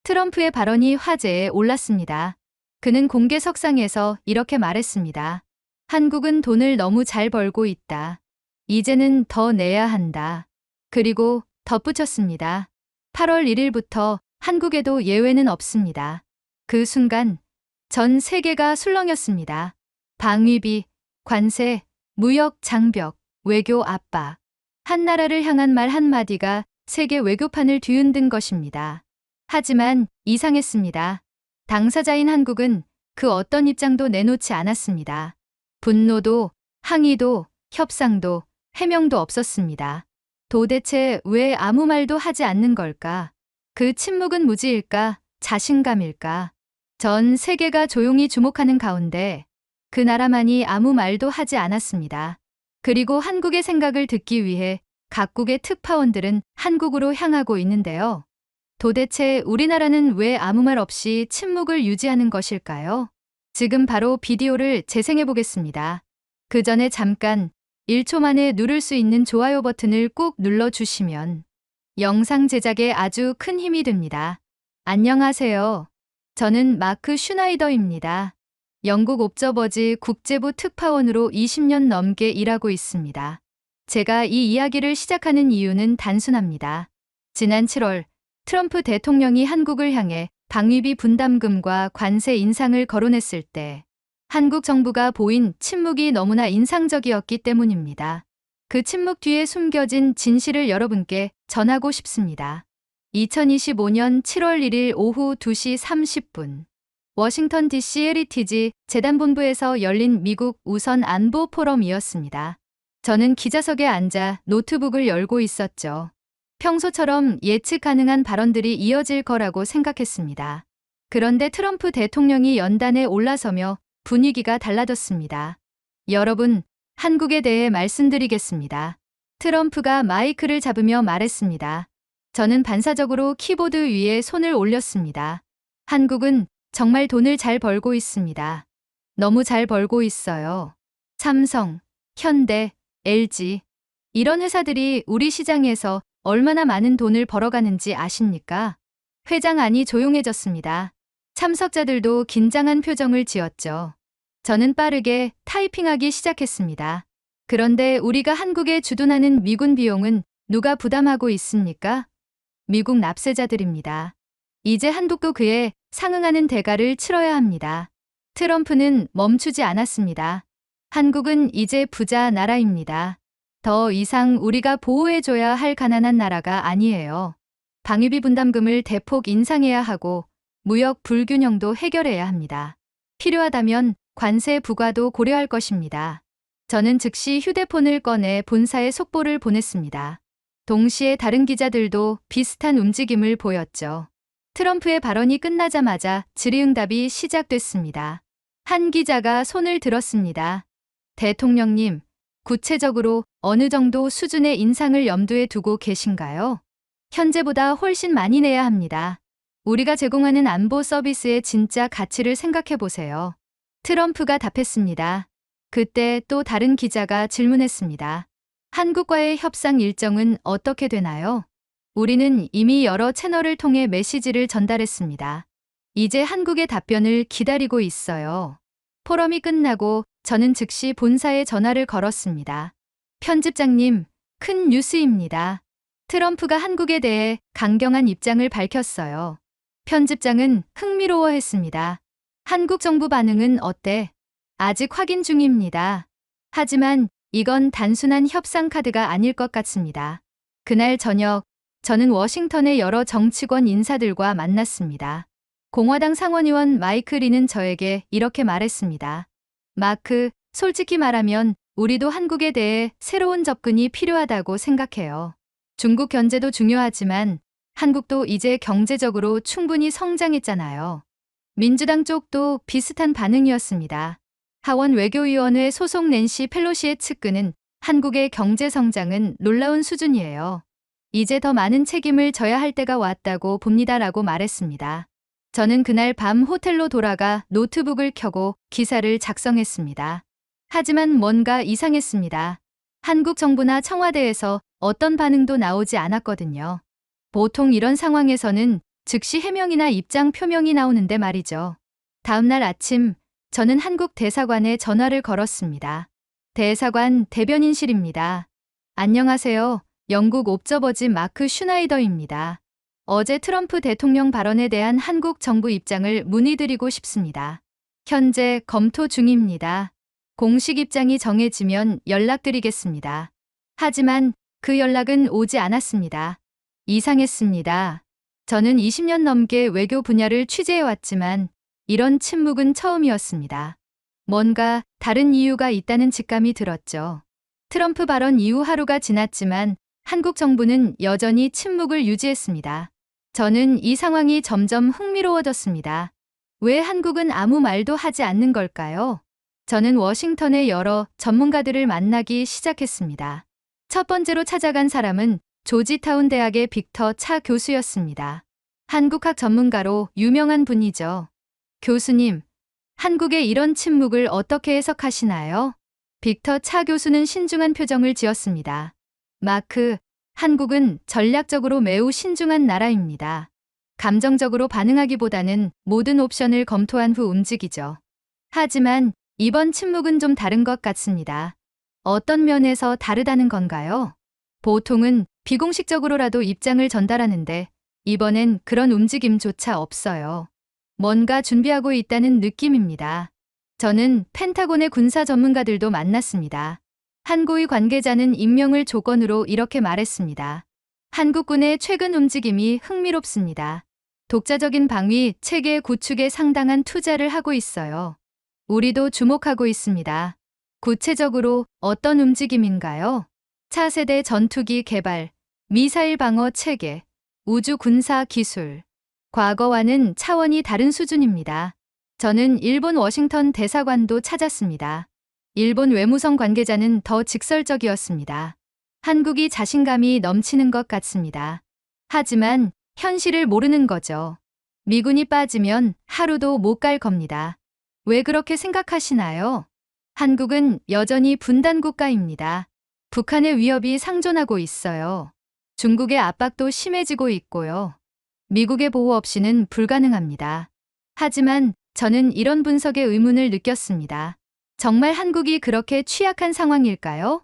트럼프의 발언이 화제에 올랐습니다. 그는 공개석상에서 이렇게 말했습니다. 한국은 돈을 너무 잘 벌고 있다. 이제는 더 내야 한다. 그리고 덧붙였습니다. 8월 1일부터 한국에도 예외는 없습니다. 그 순간 전 세계가 술렁였습니다. 방위비, 관세, 무역 장벽, 외교 압박. 한 나라를 향한 말 한마디가 세계 외교판을 뒤흔든 것입니다. 하지만 이상했습니다. 당사자인 한국은 그 어떤 입장도 내놓지 않았습니다. 분노도, 항의도, 협상도, 해명도 없었습니다. 도대체 왜 아무 말도 하지 않는 걸까? 그 침묵은 무지일까? 자신감일까? 전 세계가 조용히 주목하는 가운데 그 나라만이 아무 말도 하지 않았습니다. 그리고 한국의 생각을 듣기 위해 각국의 특파원들은 한국으로 향하고 있는데요. 도대체 우리나라는 왜 아무 말 없이 침묵을 유지하는 것일까요? 지금 바로 비디오를 재생해 보겠습니다. 그 전에 잠깐 1초 만에 누를 수 있는 좋아요 버튼을 꾹 눌러주시면 영상 제작에 아주 큰 힘이 됩니다. 안녕하세요. 저는 마크 슈나이더입니다. 영국 옵저버지 국제부 특파원으로 20년 넘게 일하고 있습니다. 제가 이 이야기를 시작하는 이유는 단순합니다. 지난 7월 트럼프 대통령이 한국을 향해 방위비 분담금과 관세 인상을 거론했을 때 한국 정부가 보인 침묵이 너무나 인상적이었기 때문입니다. 그 침묵 뒤에 숨겨진 진실을 여러분께 전하고 싶습니다. 2025년 7월 1일 오후 2시 30분 워싱턴 DC 헤리티지 재단본부에서 열린 미국 우선 안보 포럼이었습니다. 저는 기자석에 앉아 노트북을 열고 있었죠. 평소처럼 예측 가능한 발언들이 이어질 거라고 생각했습니다. 그런데 트럼프 대통령이 연단에 올라서며 분위기가 달라졌습니다. 여러분, 한국에 대해 말씀드리겠습니다. 트럼프가 마이크를 잡으며 말했습니다. 저는 반사적으로 키보드 위에 손을 올렸습니다. 한국은 정말 돈을 잘 벌고 있습니다. 너무 잘 벌고 있어요. 삼성, 현대, LG. 이런 회사들이 우리 시장에서 얼마나 많은 돈을 벌어가는지 아십니까? 회장 안이 조용해졌습니다. 참석자들도 긴장한 표정을 지었죠. 저는 빠르게 타이핑하기 시작했습니다. 그런데 우리가 한국에 주둔하는 미군 비용은 누가 부담하고 있습니까? 미국 납세자들입니다. 이제 한국도 그에 상응하는 대가를 치러야 합니다. 트럼프는 멈추지 않았습니다. 한국은 이제 부자 나라입니다. 더 이상 우리가 보호해줘야 할 가난한 나라가 아니에요. 방위비 분담금을 대폭 인상해야 하고 무역 불균형도 해결해야 합니다. 필요하다면 관세 부과도 고려할 것입니다. 저는 즉시 휴대폰을 꺼내 본사에 속보를 보냈습니다. 동시에 다른 기자들도 비슷한 움직임을 보였죠. 트럼프의 발언이 끝나자마자 질의응답이 시작됐습니다. 한 기자가 손을 들었습니다. 대통령님, 구체적으로 어느 정도 수준의 인상을 염두에 두고 계신가요? 현재보다 훨씬 많이 내야 합니다. 우리가 제공하는 안보 서비스의 진짜 가치를 생각해 보세요. 트럼프가 답했습니다. 그때 또 다른 기자가 질문했습니다. 한국과의 협상 일정은 어떻게 되나요? 우리는 이미 여러 채널을 통해 메시지를 전달했습니다. 이제 한국의 답변을 기다리고 있어요. 포럼이 끝나고 저는 즉시 본사에 전화를 걸었습니다. 편집장님, 큰 뉴스입니다. 트럼프가 한국에 대해 강경한 입장을 밝혔어요. 편집장은 흥미로워했습니다. 한국 정부 반응은 어때? 아직 확인 중입니다. 하지만 이건 단순한 협상 카드가 아닐 것 같습니다. 그날 저녁, 저는 워싱턴의 여러 정치권 인사들과 만났습니다. 공화당 상원의원 마이크 리는 저에게 이렇게 말했습니다. 마크, 솔직히 말하면 우리도 한국에 대해 새로운 접근이 필요하다고 생각해요. 중국 견제도 중요하지만 한국도 이제 경제적으로 충분히 성장했잖아요. 민주당 쪽도 비슷한 반응이었습니다. 하원 외교위원회 소속 낸시 펠로시의 측근은 한국의 경제 성장은 놀라운 수준이에요. 이제 더 많은 책임을 져야 할 때가 왔다고 봅니다라고 말했습니다. 저는 그날 밤 호텔로 돌아가 노트북을 켜고 기사를 작성했습니다. 하지만 뭔가 이상했습니다. 한국 정부나 청와대에서 어떤 반응도 나오지 않았거든요. 보통 이런 상황에서는 즉시 해명이나 입장 표명이 나오는데 말이죠. 다음 날 아침 저는 한국 대사관에 전화를 걸었습니다. 대사관 대변인실입니다. 안녕하세요. 영국 옵저버지 마크 슈나이더입니다. 어제 트럼프 대통령 발언에 대한 한국 정부 입장을 문의드리고 싶습니다. 현재 검토 중입니다. 공식 입장이 정해지면 연락드리겠습니다. 하지만 그 연락은 오지 않았습니다. 이상했습니다. 저는 20년 넘게 외교 분야를 취재해왔지만 이런 침묵은 처음이었습니다. 뭔가 다른 이유가 있다는 직감이 들었죠. 트럼프 발언 이후 하루가 지났지만 한국 정부는 여전히 침묵을 유지했습니다. 저는 이 상황이 점점 흥미로워졌습니다. 왜 한국은 아무 말도 하지 않는 걸까요? 저는 워싱턴의 여러 전문가들을 만나기 시작했습니다. 첫 번째로 찾아간 사람은 조지타운 대학의 빅터 차 교수였습니다. 한국학 전문가로 유명한 분이죠. 교수님, 한국의 이런 침묵을 어떻게 해석하시나요? 빅터 차 교수는 신중한 표정을 지었습니다. 마크, 한국은 전략적으로 매우 신중한 나라입니다. 감정적으로 반응하기보다는 모든 옵션을 검토한 후 움직이죠. 하지만 이번 침묵은 좀 다른 것 같습니다. 어떤 면에서 다르다는 건가요? 보통은 비공식적으로라도 입장을 전달하는데 이번엔 그런 움직임조차 없어요. 뭔가 준비하고 있다는 느낌입니다. 저는 펜타곤의 군사 전문가들도 만났습니다. 한 고위 관계자는 익명을 조건으로 이렇게 말했습니다. 한국군의 최근 움직임이 흥미롭습니다. 독자적인 방위 체계 구축에 상당한 투자를 하고 있어요. 우리도 주목하고 있습니다. 구체적으로 어떤 움직임인가요? 차세대 전투기 개발, 미사일 방어 체계, 우주 군사 기술. 과거와는 차원이 다른 수준입니다. 저는 일본 워싱턴 대사관도 찾았습니다. 일본 외무성 관계자는 더 직설적이었습니다. 한국이 자신감이 넘치는 것 같습니다. 하지만 현실을 모르는 거죠. 미군이 빠지면 하루도 못 갈 겁니다. 왜 그렇게 생각하시나요? 한국은 여전히 분단 국가입니다. 북한의 위협이 상존하고 있어요. 중국의 압박도 심해지고 있고요. 미국의 보호 없이는 불가능합니다. 하지만 저는 이런 분석에 의문을 느꼈습니다. 정말 한국이 그렇게 취약한 상황일까요?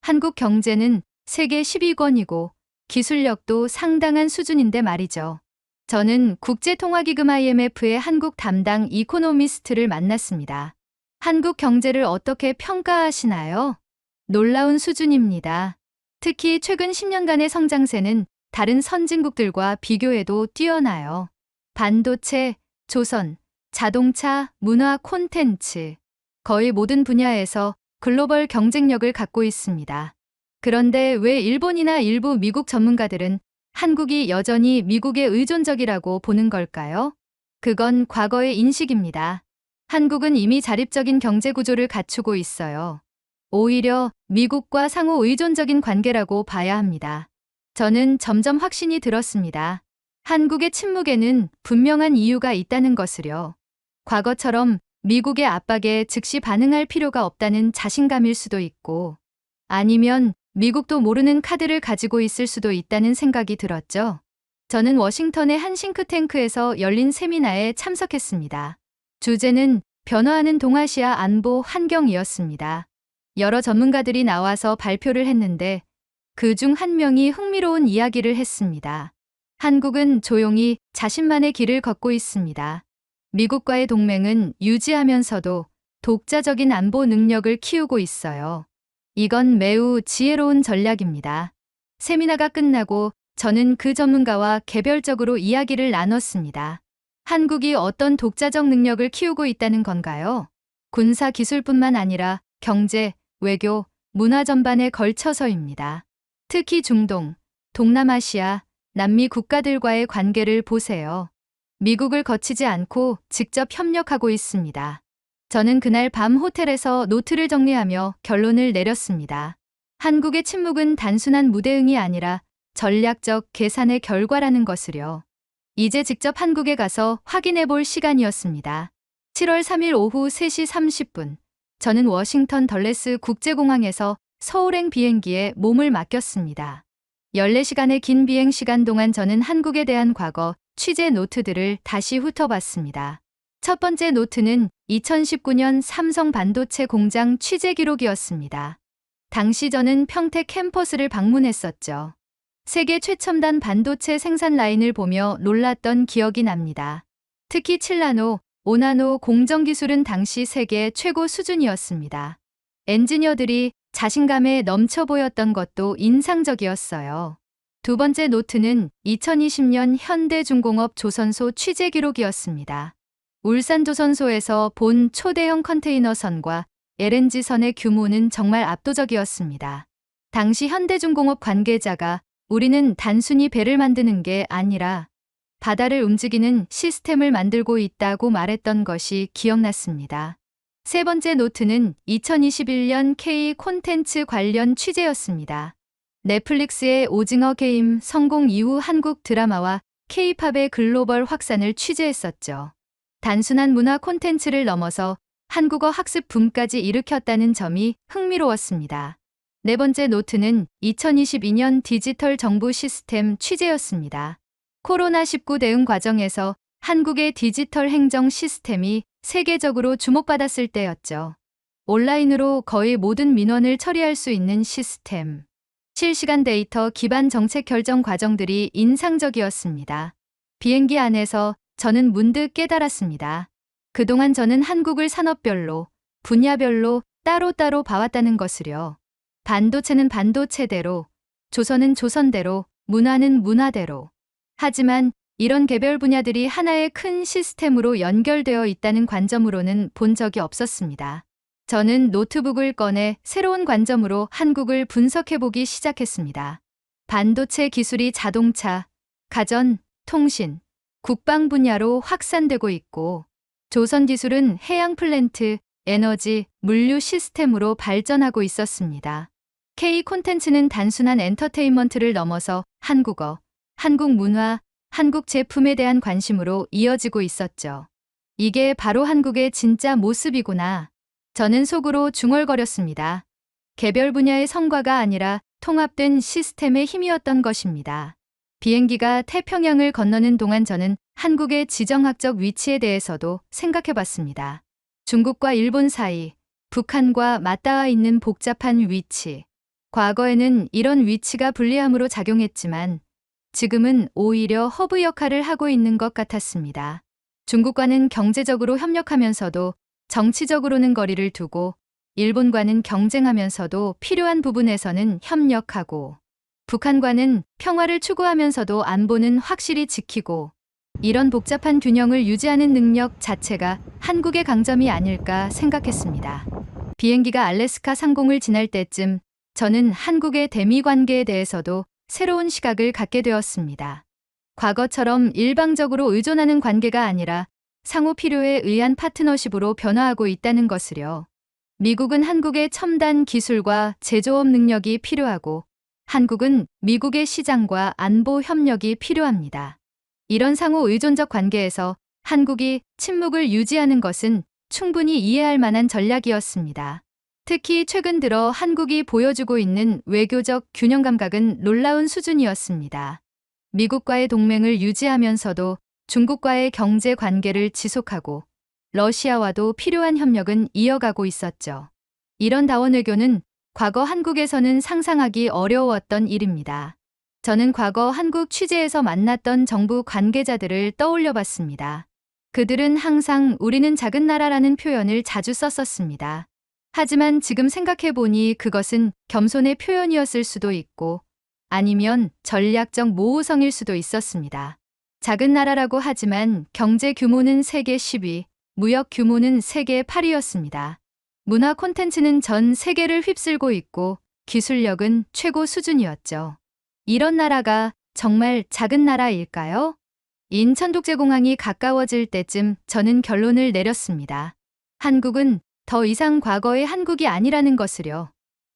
한국 경제는 세계 10위권이고 기술력도 상당한 수준인데 말이죠. 저는 국제통화기금 IMF의 한국 담당 이코노미스트를 만났습니다. 한국 경제를 어떻게 평가하시나요? 놀라운 수준입니다. 특히 최근 10년간의 성장세는 다른 선진국들과 비교해도 뛰어나요. 반도체, 조선, 자동차, 문화 콘텐츠, 거의 모든 분야에서 글로벌 경쟁력을 갖고 있습니다. 그런데 왜 일본이나 일부 미국 전문가들은 한국이 여전히 미국에 의존적이라고 보는 걸까요? 그건 과거의 인식입니다. 한국은 이미 자립적인 경제 구조를 갖추고 있어요. 오히려 미국과 상호 의존적인 관계라고 봐야 합니다. 저는 점점 확신이 들었습니다. 한국의 침묵에는 분명한 이유가 있다는 것을요. 과거처럼 미국의 압박에 즉시 반응할 필요가 없다는 자신감일 수도 있고, 아니면 미국도 모르는 카드를 가지고 있을 수도 있다는 생각이 들었죠. 저는 워싱턴의 한 싱크탱크에서 열린 세미나에 참석했습니다. 주제는 변화하는 동아시아 안보 환경이었습니다. 여러 전문가들이 나와서 발표를 했는데 그중 한 명이 흥미로운 이야기를 했습니다. 한국은 조용히 자신만의 길을 걷고 있습니다. 미국과의 동맹은 유지하면서도 독자적인 안보 능력을 키우고 있어요. 이건 매우 지혜로운 전략입니다. 세미나가 끝나고 저는 그 전문가와 개별적으로 이야기를 나눴습니다. 한국이 어떤 독자적 능력을 키우고 있다는 건가요? 군사 기술뿐만 아니라 경제, 외교, 문화 전반에 걸쳐서입니다. 특히 중동, 동남아시아, 남미 국가들과의 관계를 보세요. 미국을 거치지 않고 직접 협력하고 있습니다. 저는 그날 밤 호텔에서 노트를 정리하며 결론을 내렸습니다. 한국의 침묵은 단순한 무대응이 아니라 전략적 계산의 결과라는 것을요. 이제 직접 한국에 가서 확인해 볼 시간이었습니다. 7월 3일 오후 3시 30분, 저는 워싱턴 덜레스 국제공항에서 서울행 비행기에 몸을 맡겼습니다. 14시간의 긴 비행 시간 동안 저는 한국에 대한 과거, 취재 노트들을 다시 훑어봤습니다. 첫 번째 노트는 2019년 삼성 반도체 공장 취재 기록이었습니다. 당시 저는 평택 캠퍼스를 방문했었죠. 세계 최첨단 반도체 생산 라인을 보며 놀랐던 기억이 납니다. 특히 7나노, 5나노 공정 기술은 당시 세계 최고 수준이었습니다. 엔지니어들이 자신감에 넘쳐 보였던 것도 인상적이었어요. 두 번째 노트는 2020년 현대중공업 조선소 취재 기록이었습니다. 울산 조선소에서 본 초대형 컨테이너선과 LNG선의 규모는 정말 압도적이었습니다. 당시 현대중공업 관계자가 우리는 단순히 배를 만드는 게 아니라 바다를 움직이는 시스템을 만들고 있다고 말했던 것이 기억났습니다. 세 번째 노트는 2021년 K 콘텐츠 관련 취재였습니다. 넷플릭스의 오징어 게임 성공 이후 한국 드라마와 K-팝의 글로벌 확산을 취재했었죠. 단순한 문화 콘텐츠를 넘어서 한국어 학습 붐까지 일으켰다는 점이 흥미로웠습니다. 네 번째 노트는 2022년 디지털 정부 시스템 취재였습니다. 코로나19 대응 과정에서 한국의 디지털 행정 시스템이 세계적으로 주목받았을 때였죠. 온라인으로 거의 모든 민원을 처리할 수 있는 시스템. 실시간 데이터 기반 정책 결정 과정들이 인상적이었습니다. 비행기 안에서 저는 문득 깨달았습니다. 그동안 저는 한국을 산업별로, 분야별로 따로따로 봐왔다는 것을요. 반도체는 반도체대로, 조선은 조선대로, 문화는 문화대로. 하지만 이런 개별 분야들이 하나의 큰 시스템으로 연결되어 있다는 관점으로는 본 적이 없었습니다. 저는 노트북을 꺼내 새로운 관점으로 한국을 분석해보기 시작했습니다. 반도체 기술이 자동차, 가전, 통신, 국방 분야로 확산되고 있고, 조선 기술은 해양 플랜트, 에너지, 물류 시스템으로 발전하고 있었습니다. K 콘텐츠는 단순한 엔터테인먼트를 넘어서 한국어, 한국 문화, 한국 제품에 대한 관심으로 이어지고 있었죠. 이게 바로 한국의 진짜 모습이구나. 저는 속으로 중얼거렸습니다. 개별 분야의 성과가 아니라 통합된 시스템의 힘이었던 것입니다. 비행기가 태평양을 건너는 동안 저는 한국의 지정학적 위치에 대해서도 생각해봤습니다. 중국과 일본 사이, 북한과 맞닿아 있는 복잡한 위치. 과거에는 이런 위치가 불리함으로 작용했지만 지금은 오히려 허브 역할을 하고 있는 것 같았습니다. 중국과는 경제적으로 협력하면서도 정치적으로는 거리를 두고 일본과는 경쟁하면서도 필요한 부분에서는 협력하고 북한과는 평화를 추구하면서도 안보는 확실히 지키고 이런 복잡한 균형을 유지하는 능력 자체가 한국의 강점이 아닐까 생각했습니다. 비행기가 알래스카 상공을 지날 때쯤 저는 한국의 대미 관계에 대해서도 새로운 시각을 갖게 되었습니다. 과거처럼 일방적으로 의존하는 관계가 아니라 상호 필요에 의한 파트너십으로 변화하고 있다는 것을요. 미국은 한국의 첨단 기술과 제조업 능력이 필요하고 한국은 미국의 시장과 안보 협력이 필요합니다. 이런 상호 의존적 관계에서 한국이 침묵을 유지하는 것은 충분히 이해할 만한 전략이었습니다. 특히 최근 들어 한국이 보여주고 있는 외교적 균형 감각은 놀라운 수준이었습니다. 미국과의 동맹을 유지하면서도 중국과의 경제 관계를 지속하고 러시아와도 필요한 협력은 이어가고 있었죠. 이런 다원 외교는 과거 한국에서는 상상하기 어려웠던 일입니다. 저는 과거 한국 취재에서 만났던 정부 관계자들을 떠올려 봤습니다. 그들은 항상 우리는 작은 나라라는 표현을 자주 썼었습니다. 하지만 지금 생각해보니 그것은 겸손의 표현이었을 수도 있고 아니면 전략적 모호성일 수도 있었습니다. 작은 나라라고 하지만 경제 규모는 세계 10위, 무역 규모는 세계 8위였습니다. 문화 콘텐츠는 전 세계를 휩쓸고 있고 기술력은 최고 수준이었죠. 이런 나라가 정말 작은 나라일까요? 인천독재공항이 가까워질 때쯤 저는 결론을 내렸습니다. 한국은 더 이상 과거의 한국이 아니라는 것을요.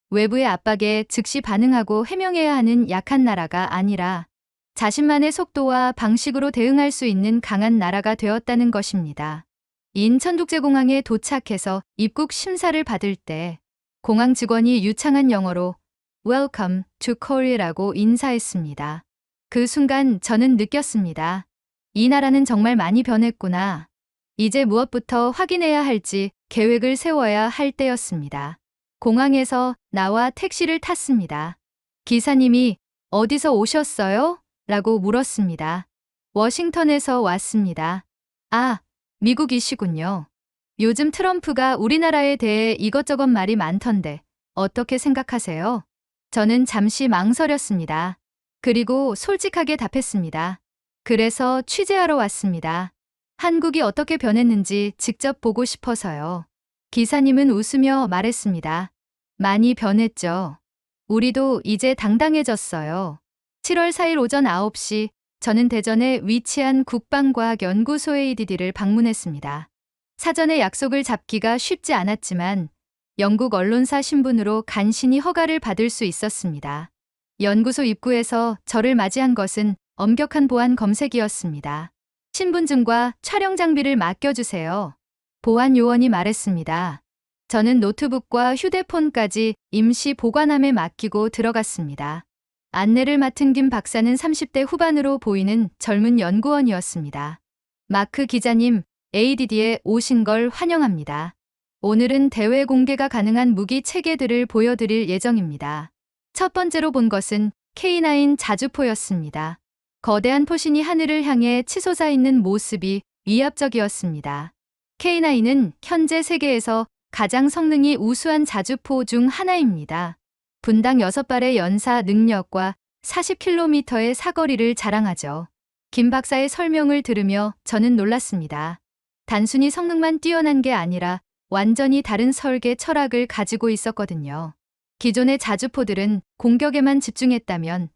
외부의 압박에 즉시 반응하고 해명해야 하는 약한 나라가 아니라 자신만의 속도와 방식으로 대응할 수 있는 강한 나라가 되었다는 것입니다. 인천독재공항에 도착해서 입국 심사를 받을 때 공항 직원이 유창한 영어로 Welcome to Korea라고 인사했습니다. 그 순간 저는 느꼈습니다. 이 나라는 정말 많이 변했구나. 이제 무엇부터 확인해야 할지 계획을 세워야 할 때였습니다. 공항에서 나와 택시를 탔습니다. 기사님이 어디서 오셨어요? 라고 물었습니다. 워싱턴에서 왔습니다. 아, 미국이시군요. 요즘 트럼프가 우리나라에 대해 이것저것 말이 많던데 어떻게 생각하세요? 저는 잠시 망설였습니다. 그리고 솔직하게 답했습니다. 그래서 취재하러 왔습니다. 한국이 어떻게 변했는지 직접 보고 싶어서요. 기사님은 웃으며 말했습니다. 많이 변했죠. 우리도 이제 당당해졌어요. 7월 4일 오전 9시 저는 대전에 위치한 국방과학연구소 ADD를 방문했습니다. 사전에 약속을 잡기가 쉽지 않았지만 영국 언론사 신분으로 간신히 허가를 받을 수 있었습니다. 연구소 입구에서 저를 맞이한 것은 엄격한 보안 검색이었습니다. 신분증과 촬영 장비를 맡겨주세요. 보안 요원이 말했습니다. 저는 노트북과 휴대폰까지 임시 보관함에 맡기고 들어갔습니다. 안내를 맡은 김 박사는 30대 후반으로 보이는 젊은 연구원이었습니다. 마크 기자님, ADD에 오신 걸 환영합니다. 오늘은 대외 공개가 가능한 무기 체계들을 보여드릴 예정입니다. 첫 번째로 본 것은 K9 자주포였습니다. 거대한 포신이 하늘을 향해 치솟아 있는 모습이 위압적이었습니다. K9은 현재 세계에서 가장 성능이 우수한 자주포 중 하나입니다. 분당 6발의 연사 능력과 40km의 사거리를 자랑하죠. 김 박사의 설명을 들으며 저는 놀랐습니다. 단순히 성능만 뛰어난 게 아니라 완전히 다른 설계 철학을 가지고 있었거든요. 기존의 자주포들은 공격에만 집중했다면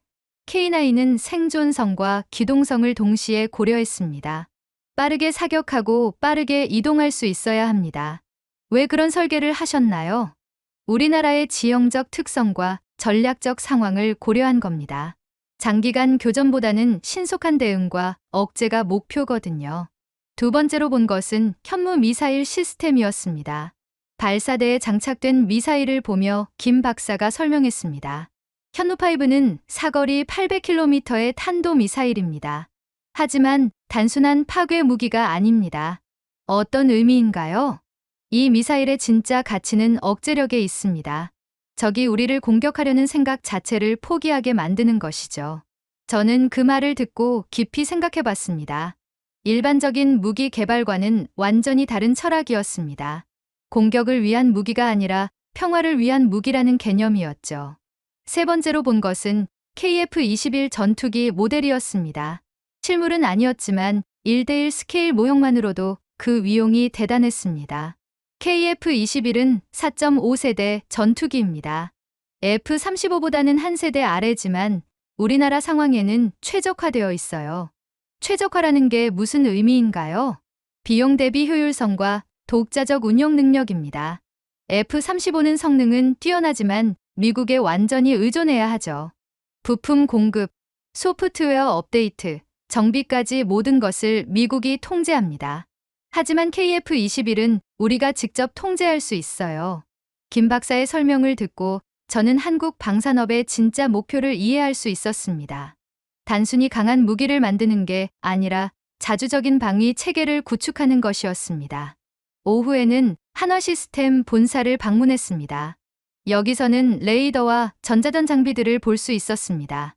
K9은 생존성과 기동성을 동시에 고려했습니다. 빠르게 사격하고 빠르게 이동할 수 있어야 합니다. 왜 그런 설계를 하셨나요? 우리나라의 지형적 특성과 전략적 상황을 고려한 겁니다. 장기간 교전보다는 신속한 대응과 억제가 목표거든요. 두 번째로 본 것은 현무 미사일 시스템이었습니다. 발사대에 장착된 미사일을 보며 김 박사가 설명했습니다. 현무5는 사거리 800km의 탄도미사일입니다. 하지만 단순한 파괴 무기가 아닙니다. 어떤 의미인가요? 이 미사일의 진짜 가치는 억제력에 있습니다. 적이 우리를 공격하려는 생각 자체를 포기하게 만드는 것이죠. 저는 그 말을 듣고 깊이 생각해 봤습니다. 일반적인 무기 개발과는 완전히 다른 철학이었습니다. 공격을 위한 무기가 아니라 평화를 위한 무기라는 개념이었죠. 세 번째로 본 것은 KF-21 전투기 모델이었습니다. 실물은 아니었지만 1대1 스케일 모형만으로도 그 위용이 대단했습니다. KF-21은 4.5세대 전투기입니다. F-35보다는 한 세대 아래지만 우리나라 상황에는 최적화되어 있어요. 최적화라는 게 무슨 의미인가요? 비용 대비 효율성과 독자적 운용 능력입니다. F-35는 성능은 뛰어나지만 미국에 완전히 의존해야 하죠. 부품 공급, 소프트웨어 업데이트, 정비까지 모든 것을 미국이 통제합니다. 하지만 KF-21은 우리가 직접 통제할 수 있어요. 김 박사의 설명을 듣고 저는 한국 방산업의 진짜 목표를 이해할 수 있었습니다. 단순히 강한 무기를 만드는 게 아니라 자주적인 방위 체계를 구축하는 것이었습니다. 오후에는 한화시스템 본사를 방문했습니다. 여기서는 레이더와 전자전 장비들을 볼 수 있었습니다.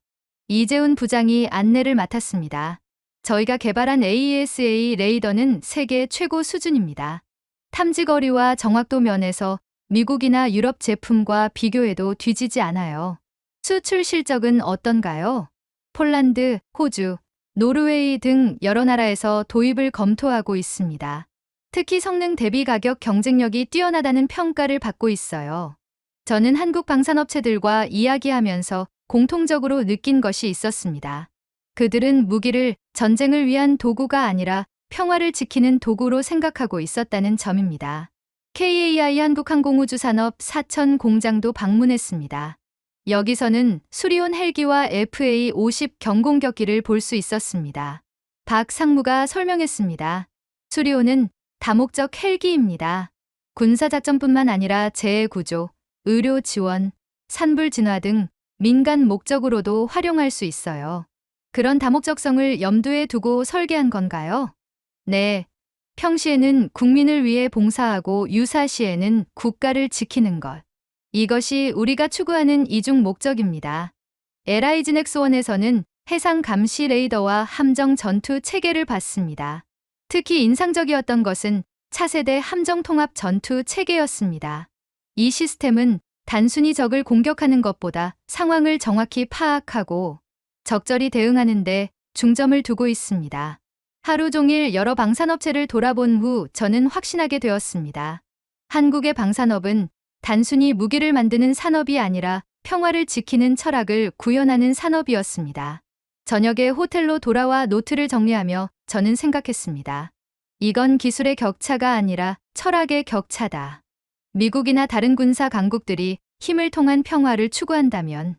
이재훈 부장이 안내를 맡았습니다. 저희가 개발한 AESA 레이더는 세계 최고 수준입니다. 탐지 거리와 정확도 면에서 미국이나 유럽 제품과 비교해도 뒤지지 않아요. 수출 실적은 어떤가요? 폴란드, 호주, 노르웨이 등 여러 나라에서 도입을 검토하고 있습니다. 특히 성능 대비 가격 경쟁력이 뛰어나다는 평가를 받고 있어요. 저는 한국 방산업체들과 이야기하면서 공통적으로 느낀 것이 있었습니다. 그들은 무기를 전쟁을 위한 도구가 아니라 평화를 지키는 도구로 생각하고 있었다는 점입니다. KAI 한국항공우주산업 사천 공장도 방문했습니다. 여기서는 수리온 헬기와 FA-50 경공격기를 볼 수 있었습니다. 박 상무가 설명했습니다. 수리온은 다목적 헬기입니다. 군사작전뿐만 아니라 재해구조, 의료 지원, 산불 진화 등 민간 목적으로도 활용할 수 있어요. 그런 다목적성을 염두에 두고 설계한 건가요? 네. 평시에는 국민을 위해 봉사하고 유사시에는 국가를 지키는 것. 이것이 우리가 추구하는 이중 목적입니다. LIG넥스1에서는 해상 감시 레이더와 함정 전투 체계를 봤습니다. 특히 인상적이었던 것은 차세대 함정 통합 전투 체계였습니다. 이 시스템은 단순히 적을 공격하는 것보다 상황을 정확히 파악하고 적절히 대응하는 데 중점을 두고 있습니다. 하루 종일 여러 방산업체를 돌아본 후 저는 확신하게 되었습니다. 한국의 방산업은 단순히 무기를 만드는 산업이 아니라 평화를 지키는 철학을 구현하는 산업이었습니다. 저녁에 호텔로 돌아와 노트를 정리하며 저는 생각했습니다. 이건 기술의 격차가 아니라 철학의 격차다. 미국이나 다른 군사 강국들이 힘을 통한 평화를 추구한다면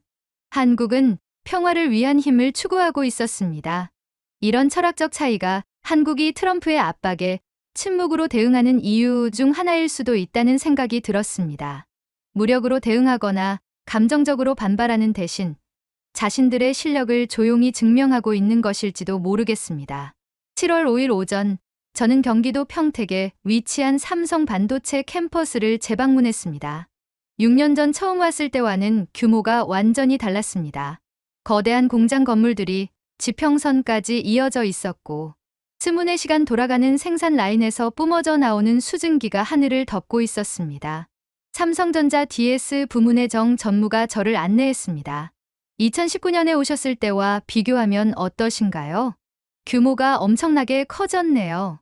한국은 평화를 위한 힘을 추구하고 있었습니다. 이런 철학적 차이가 한국이 트럼프의 압박에 침묵으로 대응하는 이유 중 하나일 수도 있다는 생각이 들었습니다. 무력으로 대응하거나 감정적으로 반발하는 대신 자신들의 실력을 조용히 증명하고 있는 것일지도 모르겠습니다. 7월 5일 오전, 저는 경기도 평택에 위치한 삼성 반도체 캠퍼스를 재방문했습니다. 6년 전 처음 왔을 때와는 규모가 완전히 달랐습니다. 거대한 공장 건물들이 지평선까지 이어져 있었고, 24시간 돌아가는 생산 라인에서 뿜어져 나오는 수증기가 하늘을 덮고 있었습니다. 삼성전자 DS 부문의 정 전무가 저를 안내했습니다. 2019년에 오셨을 때와 비교하면 어떠신가요? 규모가 엄청나게 커졌네요.